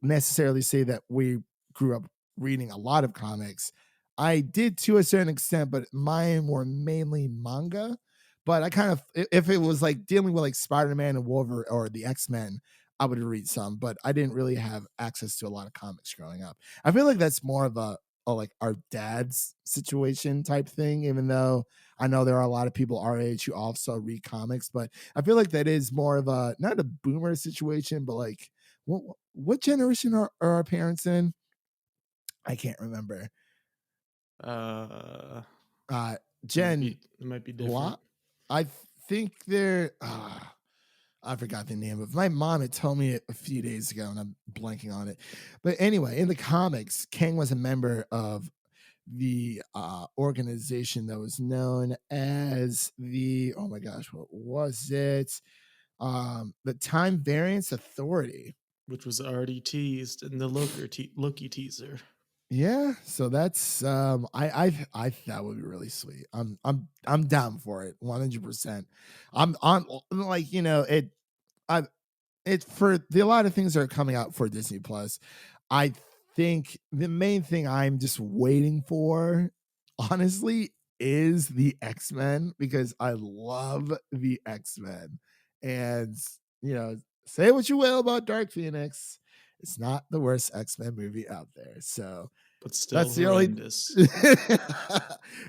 necessarily say that we grew up reading a lot of comics. I did to a certain extent, but mine were mainly manga. But I kind of, if it was like dealing with like Spider-Man and Wolverine or the X-Men, I would read some, but I didn't really have access to a lot of comics growing up. I feel like that's more of a like our dad's situation type thing, even though I know there are a lot of people our age who also read comics, but I feel like that is more of a not a boomer situation, but like what generation are our parents in? I can't remember. Uh, Uh might Gen be it might be what? different. I think they're I forgot the name of my mom had told me it a few days ago and I'm blanking on it. But anyway, in the comics, Kang was a member of the organization that was known as the oh my gosh, what was it? The Time Variance Authority. Which was already teased in the Loki teaser. Yeah, so that's I that would be really sweet. I'm down for it 100%. I'm on like I it's for the a lot of things that are coming out for Disney Plus. I think the main thing I'm just waiting for, honestly, is the X-Men because I love the X-Men. And, say what you will about Dark Phoenix. It's not the worst X-Men movie out there. So but still that's the only horrendous.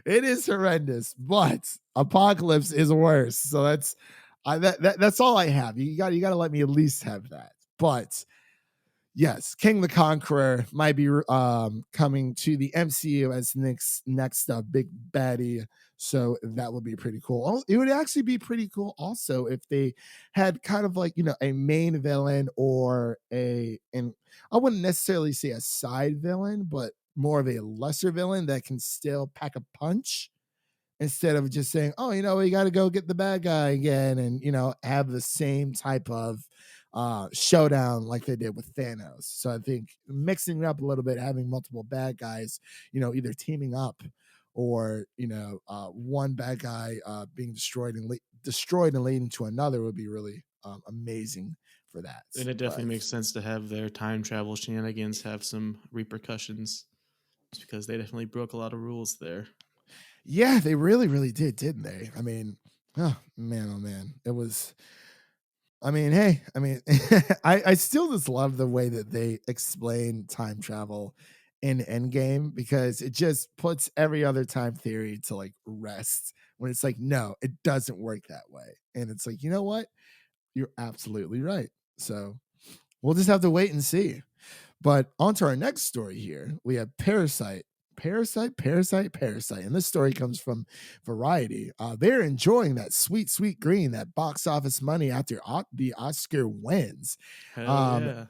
it is horrendous, but Apocalypse is worse. So that's all I have. You got to let me at least have that. But yes, King the Conqueror might be coming to the MCU as next big baddie. So that would be pretty cool. It would actually be pretty cool also if they had kind of like, a main villain or and I wouldn't necessarily say a side villain, but more of a lesser villain that can still pack a punch instead of just saying, "Oh, we got to go get the bad guy again," and have the same type of showdown like they did with Thanos. So I think mixing it up a little bit, having multiple bad guys, either teaming up or one bad guy being destroyed and leading to another would be really amazing for that. And it But definitely makes sense to have their time travel shenanigans have some repercussions, just because they definitely broke a lot of rules there. yeah, they really, really did, didn't they? I mean, oh man, it was. I mean, hey, I mean, I still just love the way that they explain time travel in Endgame because it just puts every other time theory to like rest when it's like, no, it doesn't work that way. And it's like, you know what? You're absolutely right. So we'll just have to wait and see. But on to our next story here. We have Parasite. Parasite. And this story comes from Variety. They're enjoying that sweet, sweet green, that box office money after the Oscar wins. Hell Um, yeah.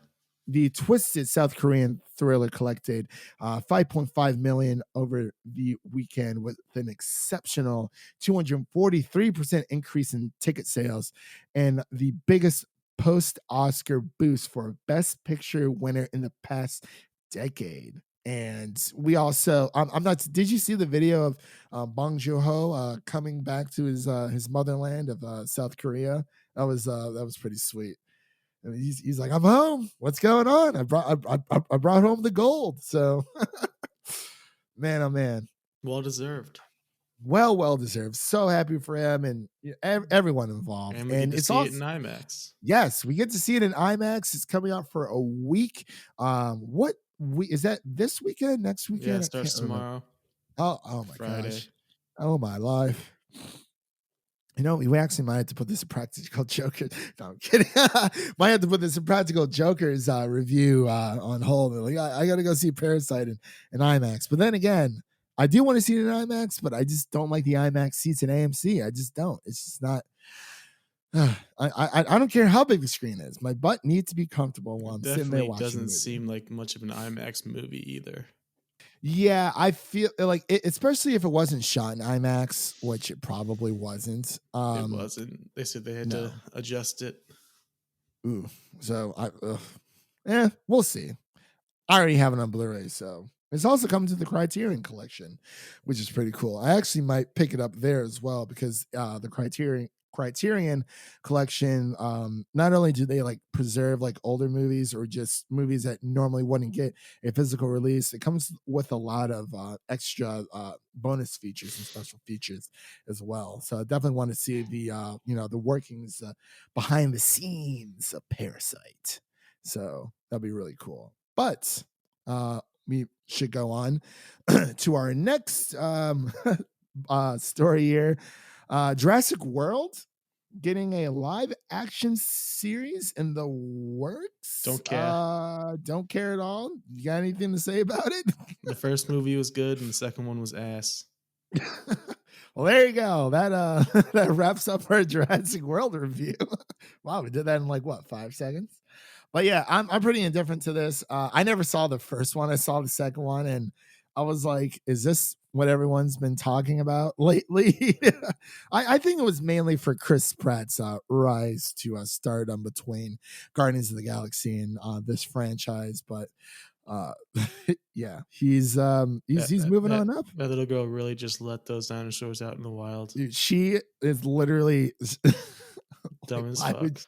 the twisted South Korean thriller collected 5.5 million over the weekend with an exceptional 243% increase in ticket sales and the biggest post-Oscar boost for Best Picture winner in the past decade. And we also, I'm not. Did you see the video of Bong Joon-ho coming back to his motherland of South Korea? That was pretty sweet. I mean, he's like, I'm home. What's going on? I brought home the gold. So, man, oh man, Well deserved. well deserved. So happy for him and everyone involved. And we get And to it's see it in also IMAX. yes, we get to see it in IMAX. It's coming out for a week. What we is that this weekend? Next Yeah, weekend? it I can't starts remember. tomorrow, Oh my Friday. gosh. Oh my life. We actually might have to put this in Practical Joker. No, I'm kidding. Might have to put this in Practical Joker's review on hold. Like, I got to go see Parasite in IMAX. But then again, I do want to see it in IMAX, but I just don't like the IMAX seats in AMC. I just don't. It's just not. I don't care how big the screen is. My butt needs to be comfortable while It I'm sitting there definitely watching a doesn't movie. seem like much of an IMAX movie either. Yeah, I feel like especially if it wasn't shot in IMAX, which it probably wasn't. It wasn't. They said they had to No. adjust it. Ooh. So we'll see. I already have it on Blu-ray, so it's also coming to the Criterion collection, which is pretty cool. I actually might pick it up there as well because the Criterion collection, not only do they like preserve like older movies or just movies that normally wouldn't get a physical release, it comes with a lot of extra bonus features and special features as well. So I definitely want to see the workings behind the scenes of Parasite. So that'll be really cool. But we should go on to our next story here. Jurassic World getting a live action series in the works. Don't care. Don't care at all. You got anything to say about it? The first movie was good and the second one was ass. Well, there you go. That that wraps up our Jurassic World review. Wow, we did that in like what, 5 seconds? But yeah, I'm pretty indifferent to this. I never saw the first one. I saw the second one, and I was like, "Is this what everyone's been talking about lately?" I think it was mainly for Chris Pratt's rise to stardom between Guardians of the Galaxy and this franchise. But yeah, he's moving on up. That little girl really just let those dinosaurs out in the wild. Dude, she is literally Dumb as why fuck.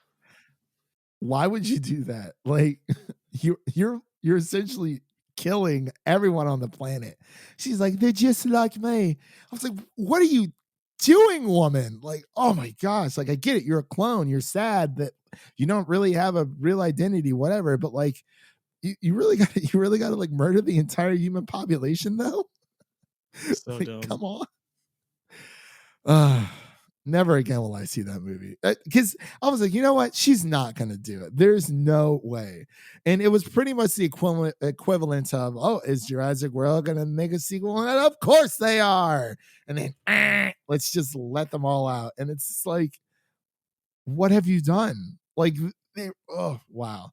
why would you do that? Like you're essentially killing everyone on the planet. She's like, they're just like me. I was like, what are you doing, woman? Like, oh my gosh. Like, I get it. You're a clone. You're sad that you don't really have a real identity, whatever. But like, you really got you really got to like murder the entire human population though. So Like, dumb. come on. Uh, Never again will I see that movie. Because I was like, you know what? She's not gonna do it. There's no way. And it was pretty much the equivalent of, oh, is Jurassic World gonna make a sequel? And of course they are. And then let's just let them all out. And it's just like, what have you done? Like, oh wow.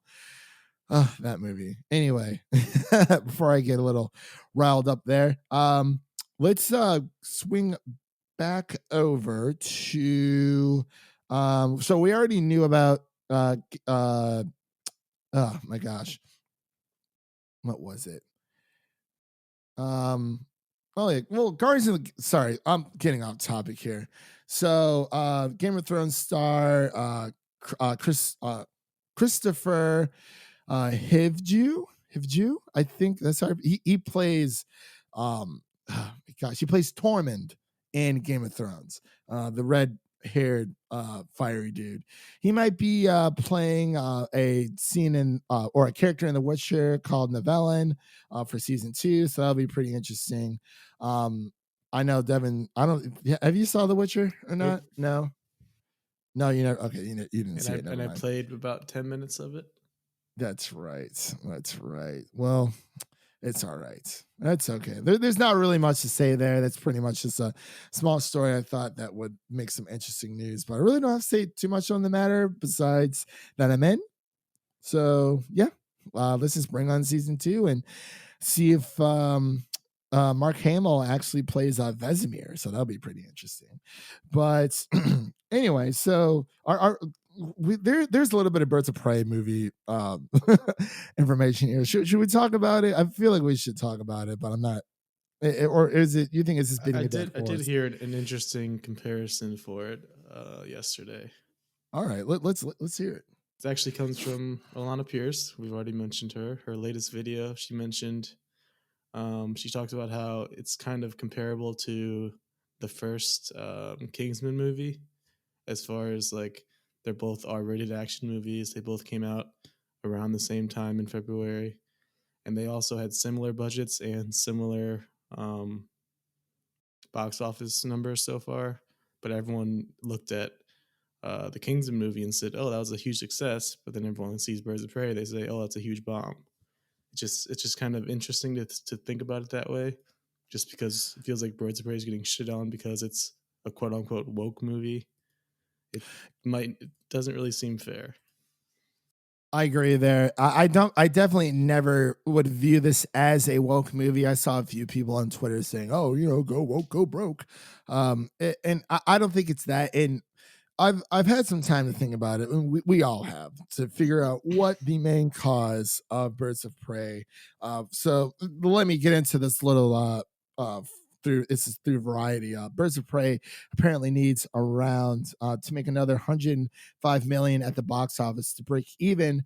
That movie. Anyway, before I get a little riled up there, let's swing back over to so we already knew about oh my gosh, what was it? Oh yeah, well, Guardians of the, sorry, I'm getting off topic here. So Game of Thrones star Christopher Hivju, I think that's how he plays oh my gosh, he plays Tormund in Game of Thrones, the red haired fiery dude. He might be playing a scene in or a character in The Witcher called Nivellen for season 2, so that'll be pretty interesting. I know Devin, I don't, have you saw The Witcher or Nope. not? No, you never. Okay, you didn't And see it. Never I mind. played about 10 minutes of it. That's right. That's right. Well, it's all right. That's okay. There's not really much to say there. That's pretty much just a small story I thought that would make some interesting news, but I really don't have to say too much on the matter besides that I'm in. So yeah, let's just bring on season 2 and see if Mark Hamill actually plays Vesemir. So that'll be pretty interesting. But anyway, so there's a little bit of Birds of Prey movie information here. Should we talk about it? I feel like we should talk about it, but I'm not. Or is it? You think it's just beating a dead horse? I did hear an interesting comparison for it yesterday. All right, let's hear it. It actually comes from Alana Pierce. We've already mentioned her. Her latest video, she mentioned, she talked about how it's kind of comparable to the first Kingsman movie, as far as like they're both R-rated action movies. They both came out around the same time in February, and they also had similar budgets and similar box office numbers so far. But everyone looked at the Kingsman movie and said, "Oh, that was a huge success." But then everyone sees Birds of Prey, they say, "Oh, that's a huge bomb." It's just kind of interesting to think about it that way, just because it feels like Birds of Prey is getting shit on because it's a quote unquote woke movie. It doesn't really seem fair. I agree there. I definitely never would view this as a woke movie. I saw a few people on Twitter saying, "Oh, go woke, go broke," and I don't think it's that. And I've had some time to think about it, and we all have, to figure out what the main cause of Birds of Prey. So let me get into this little through variety. Birds of Prey apparently needs around to make another 105 million at the box office to break even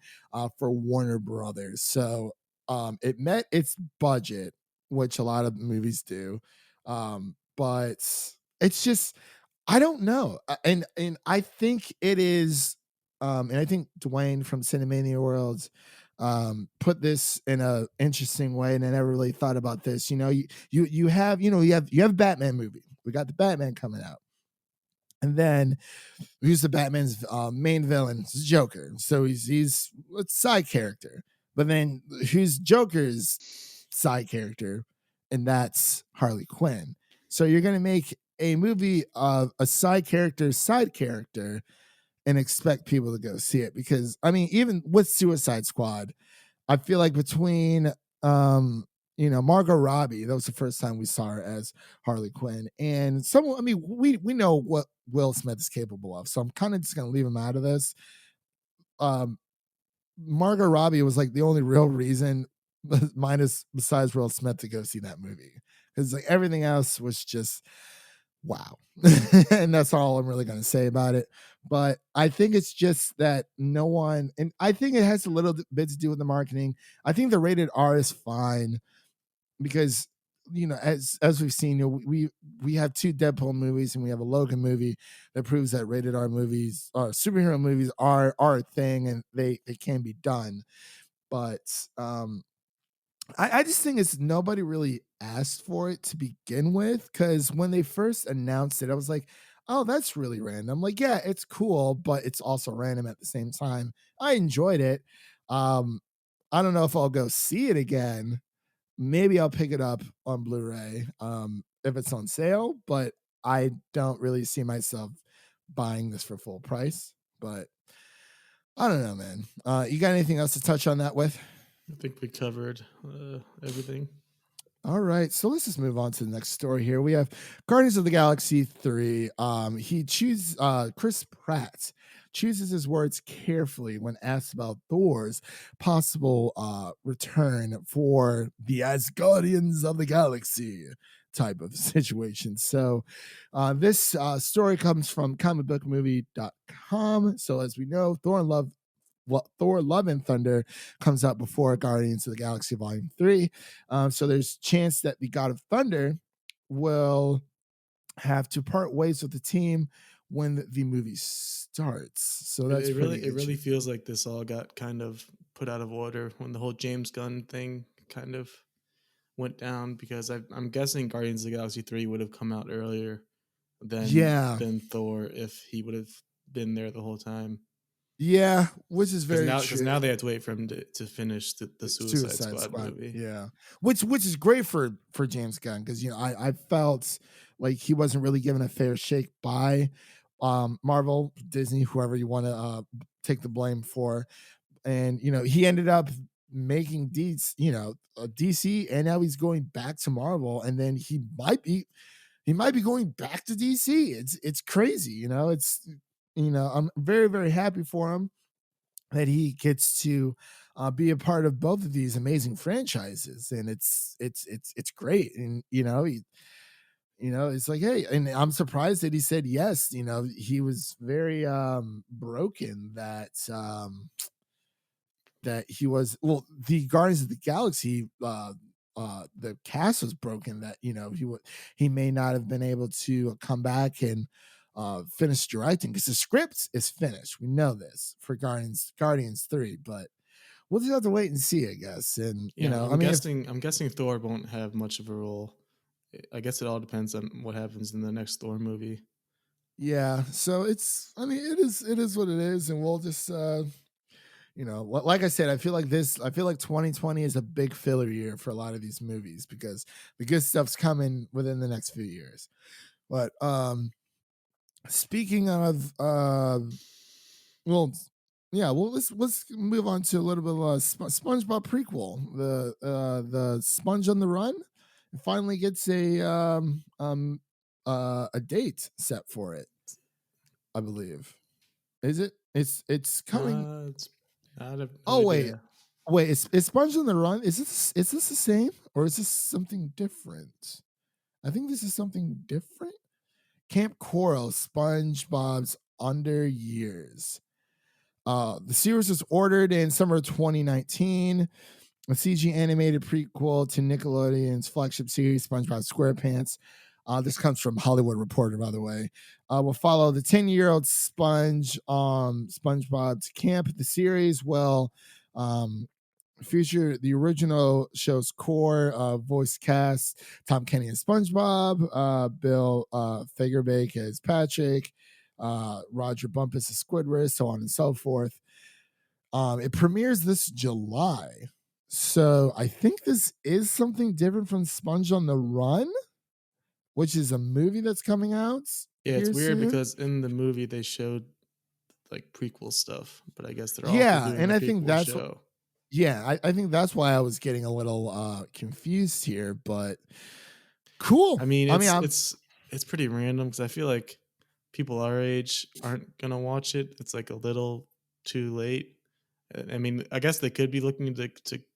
for Warner Brothers. So it met its budget, which a lot of movies do, but it's just, I don't know. And I think it is and I think Dwayne from Cinemania Worlds put this in a interesting way, and I never really thought about this. You have, you have Batman movie. We got the Batman coming out. And then who's the Batman's main villain? It's Joker. So he's a side character. But then who's Joker's side character? And that's Harley Quinn. So you're gonna make a movie of a side character, and expect people to go see it. Because I mean, even with Suicide Squad, I feel like between Margot Robbie, that was the first time we saw her as Harley Quinn, and someone, I mean, we know what Will Smith is capable of, so I'm kind of just gonna leave him out of this. Um, Margot Robbie was like the only real reason, minus besides Will Smith, to go see that movie, because like everything else was just wow. And that's all I'm really going to say about it. But I think it's just that no one, and I think it has a little bit to do with the marketing. I think the rated R is fine because, as we've seen, we have 2 Deadpool movies and we have a Logan movie that proves that rated R movies or superhero movies are a thing, and they can be done. but I just think it's nobody really asked for it to begin with, because when they first announced it, I was like, oh, that's really random. Like, yeah, it's cool, but it's also random at the same time. I enjoyed it. Um, I don't know if I'll go see it again. Maybe I'll pick it up on Blu-ray if it's on sale, but I don't really see myself buying this for full price. But I don't know, man. You got anything else to touch on that with? I think we covered everything. All right, so let's just move on to the next story here. We have Guardians of the Galaxy 3. He chooses Chris Pratt chooses his words carefully when asked about Thor's possible return for the Asgardians of the Galaxy type of situation. So this story comes from comicbookmovie.com. So as we know, Thor Love and Thunder comes out before Guardians of the Galaxy Volume 3. So there's chance that the God of Thunder will have to part ways with the team when the movie starts. So that's pretty It really interesting. feels like this all got kind of put out of order when the whole James Gunn thing kind of went down, because I'm guessing Guardians of the Galaxy 3 would have come out earlier Yeah. than Thor if he would have been there the whole time. Yeah, which is very Because true. now they have to wait for him to finish the Suicide Suicide Squad Squad. movie. Yeah. Which is great for James Gunn, because I felt like he wasn't really given a fair shake by Marvel, Disney, whoever you want to take the blame for. And he ended up making DC, and now he's going back to Marvel, and then he might be going back to DC. It's crazy, I'm very, very happy for him that he gets to be a part of both of these amazing franchises, and it's great. And it's like, hey, and I'm surprised that he said yes. He was very broken that he was, well, the Guardians of the Galaxy the cast was broken, that he may not have been able to come back and finish directing, because the script is finished. We know this for Guardians 3, but we'll just have to wait and see, I guess. And Yeah, I mean, if I'm guessing Thor won't have much of a role. I guess it all depends on what happens in the next Thor movie. yeah, so I mean, it is what it is, and we'll just like I said, I feel like 2020 is a big filler year for a lot of these movies, because the good stuff's coming within the next few years. But speaking of well, yeah, well, let's move on to a little bit of a SpongeBob prequel. The Sponge on the Run finally gets a date set for it, I believe. Is it? It's coming. It's not a no Oh wait, idea. is Sponge on the Run? Is this the same, or is this something different? I think this is something different. Camp Coral, SpongeBob's Under Years. The series was ordered in summer 2019. A CG animated prequel to Nickelodeon's flagship series, SpongeBob SquarePants. This comes from Hollywood Reporter, by the way. Will follow the 10-year-old SpongeBob's camp. The series will feature the original show's core voice cast: Tom Kenny as SpongeBob, Bill Fagerbakke as Patrick, Roger Bumpus as Squidward, so on and so forth. It premieres this July. So I think this is something different from Sponge on the Run, which is a movie that's coming out Yeah, it's here weird soon. because in the movie they showed like prequel stuff, but I guess they're also Yeah, doing and a I think prequel that's show. I think that's why I was getting a little confused here, but cool. I mean, I mean, I'm it's pretty random because I feel like people our age aren't gonna watch it. It's like a little too late. I mean, I guess they could be looking to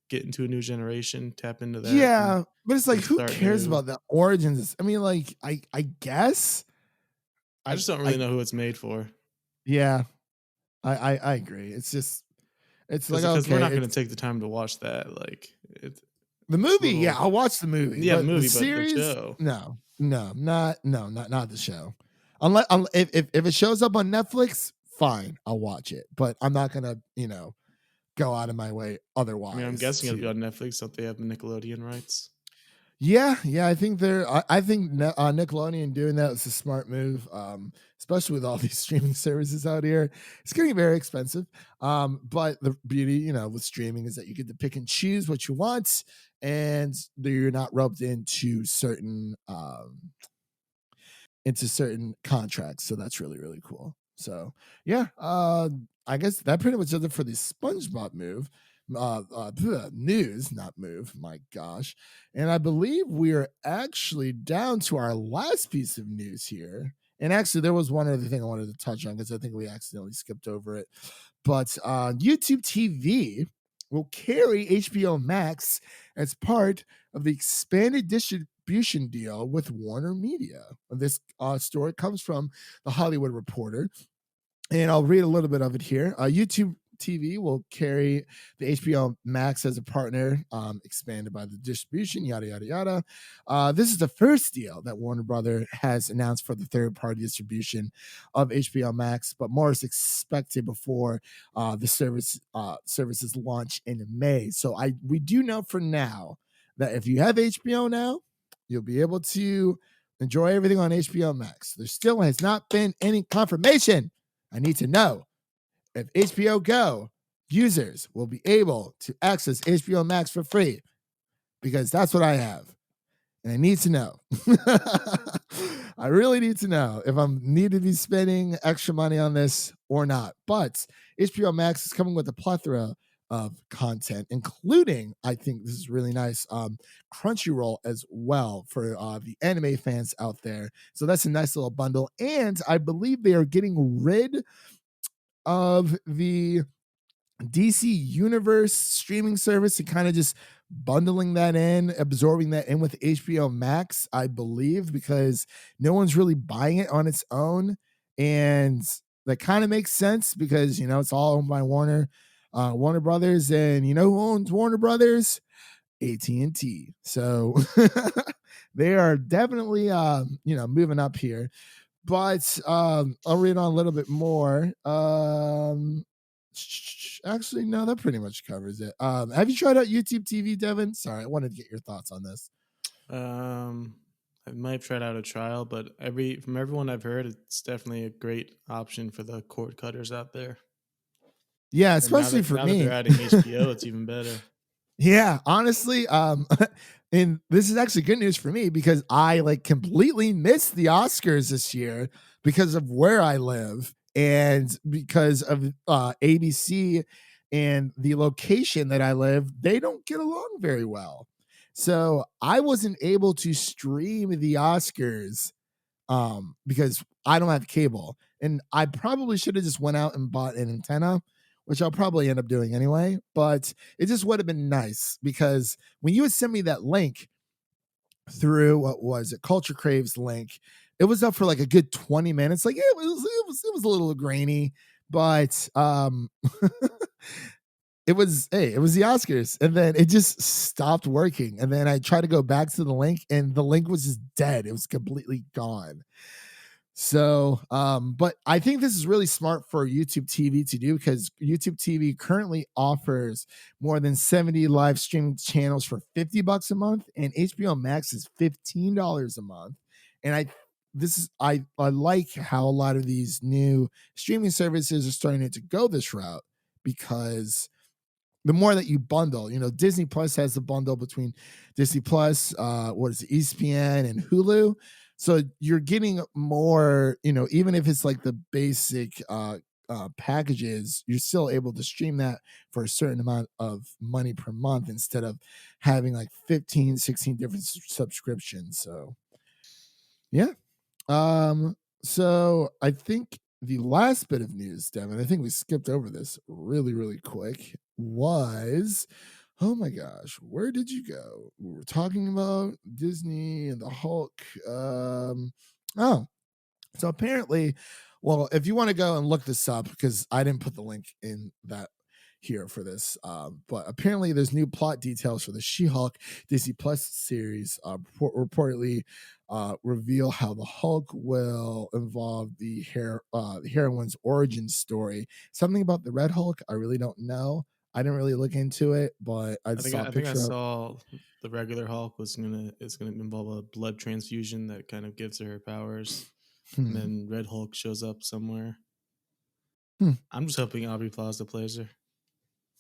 get into a new generation, tap into that, yeah, but it's like, and who start cares new. about the origins? I mean, like, I guess I I just don't really I know who it's made for, yeah, I agree. It's like, because we're okay, not gonna it's take the time to watch that. Like the it's a movie. Yeah, little I'll watch the movie, yeah, the but the movie, but the series, show. no, no, not the show. Unless if it shows up on Netflix, fine, I'll watch it. But I'm not gonna go out of my way I mean, I'm otherwise guessing it'll be to. on Netflix. Don't they have the Nickelodeon rights? Yeah, I think I think Nickelodeon doing that is a smart move, especially with all these streaming services out here. It's getting very expensive, but the beauty, with streaming is that you get to pick and choose what you want, and you're not roped into certain contracts. So that's really, really cool. So yeah, I guess that pretty much does it for the SpongeBob move. News, not move. My gosh. And I believe we are actually down to our last piece of news here. And actually, there was one other thing I wanted to touch on because I think we accidentally skipped over it. But YouTube TV will carry HBO Max as part of the expanded distribution deal with Warner Media. This story comes from the Hollywood Reporter, and I'll read a little bit of it here. YouTube TV will carry the HBO Max as a partner, expanded by the distribution, yada, yada, yada. This is the first deal that Warner Brother has announced for the third-party distribution of HBO Max, but more is expected before the services launch in May. So we do know for now that if you have HBO now, you'll be able to enjoy everything on HBO Max. There still has not been any confirmation. I need to know if HBO Go users will be able to access HBO Max for free, because that's what I have. And I need to know. I really need to know if I need to be spending extra money on this or not. But HBO Max is coming with a plethora of content, including, I think this is really nice, Crunchyroll as well for the anime fans out there. So that's a nice little bundle. And I believe they are getting rid of the DC Universe streaming service and kind of just bundling that in, absorbing that in with HBO Max, I believe, because no one's really buying it on its own. And that kind of makes sense because, it's all owned by Warner Brothers. And you know who owns Warner Brothers? AT&T. So they are definitely, moving up here. But I'll read on a little bit more. Actually, no, that pretty much covers it. Have you tried out YouTube TV, Devin? Sorry, I wanted to get your thoughts on this. I might have tried out a trial, but from everyone I've heard, it's definitely a great option for the cord cutters out there. Yeah, And especially for now that me. they're adding HBO, it's even better. Yeah, honestly, and this is actually good news for me because I completely missed the Oscars this year because of where I live and because of ABC and the location that I live, they don't get along very well. So I wasn't able to stream the Oscars because I don't have cable. And I probably should have just went out and bought an antenna, which I'll probably end up doing anyway. But it just would have been nice because when you would send me that link through, what was it, Culture Crave's link, it was up for a good 20 minutes. It was a little grainy, but it was the Oscars, and then it just stopped working. And then I tried to go back to the link, and the link was just dead. It was completely gone. So, but I think this is really smart for YouTube TV to do because YouTube TV currently offers more than 70 live streaming channels for $50 a month, and HBO Max is $15 a month. And I like how a lot of these new streaming services are starting to go this route because the more that you bundle, Disney Plus has the bundle between Disney Plus, ESPN and Hulu. So you're getting more, even if it's the basic packages, you're still able to stream that for a certain amount of money per month instead of having 15, 16 different subscriptions. So yeah. So I think the last bit of news, Devin, I think we skipped over this really, really quick, was, oh my gosh, where did you go? We were talking about Disney and the Hulk. Oh, so apparently, well, if you want to go and look this up, because I didn't put the link in that here for this, but apparently there's new plot details for the She-Hulk Disney Plus series. Reportedly reveal how the Hulk will involve the heroine's origin story. Something about the Red Hulk, I really don't know. I didn't really look into it, but I saw a I think I picture of. saw the regular Hulk was gonna is gonna involve a blood transfusion that kind of gives her powers, and Hmm, then Red Hulk shows up somewhere. hmm. I'm just hoping Aubrey Plaza plays her,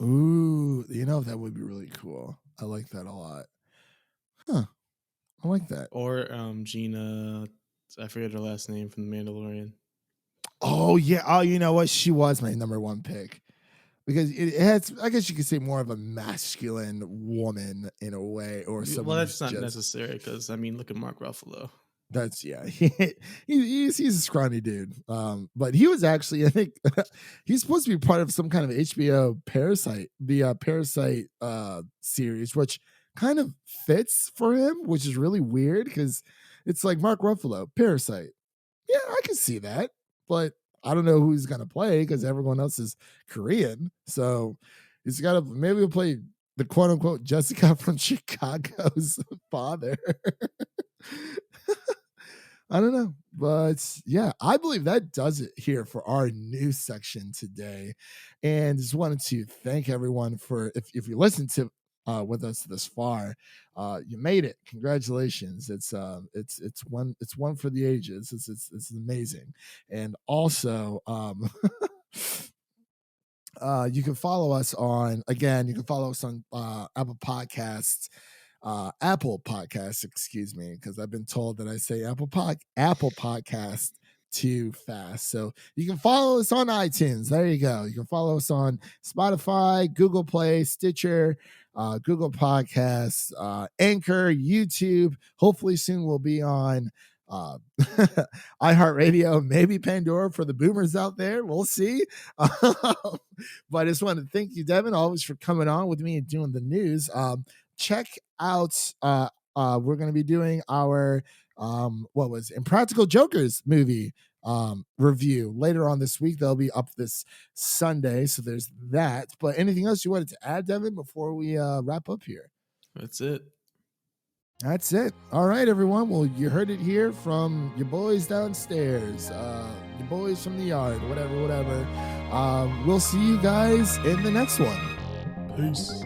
Ooh, that would be really cool. I like that a lot. Huh. I like that. or Gina. I forget her last name from The Mandalorian. Oh yeah. Oh, you know what? She was my number one pick because it has. I guess you could say more of a masculine woman in a way, or Well, someone who's that's not just. necessary because I mean, look at Mark Ruffalo. That's yeah. He's a scrawny dude. But he was actually, I think, he's supposed to be part of some kind of HBO Parasite, the Parasite series, which kind of fits for him, which is really weird because it's like Mark Ruffalo, Parasite. Yeah, I can see that, but I don't know who he's gonna play because everyone else is Korean. So he's got to maybe he'll play the quote unquote Jessica from Chicago's father. I don't know, but yeah, I believe that does it here for our news section today. And just wanted to thank everyone for if you listened to with us this far, you made it. Congratulations! It's one for the ages. It's amazing, and also you can follow us on Apple Podcasts, excuse me, because I've been told that I say Apple Podcast too fast. So you can follow us on iTunes. There you go. You can follow us on Spotify, Google Play, Stitcher, Google Podcasts, Anchor, YouTube. Hopefully soon we'll be on iHeartRadio, maybe Pandora for the boomers out there. We'll see. But I just wanted to thank you, Devin, always for coming on with me and doing the news. Check out we're going to be doing our Impractical Jokers movie review later on this week. They'll be up this Sunday, so there's that. But anything else you wanted to add, Devin, before we wrap up here? That's it. That's it. All right, everyone. Well, you heard it here from your boys downstairs, your boys from the yard, whatever. We'll see you guys in the next one. Peace.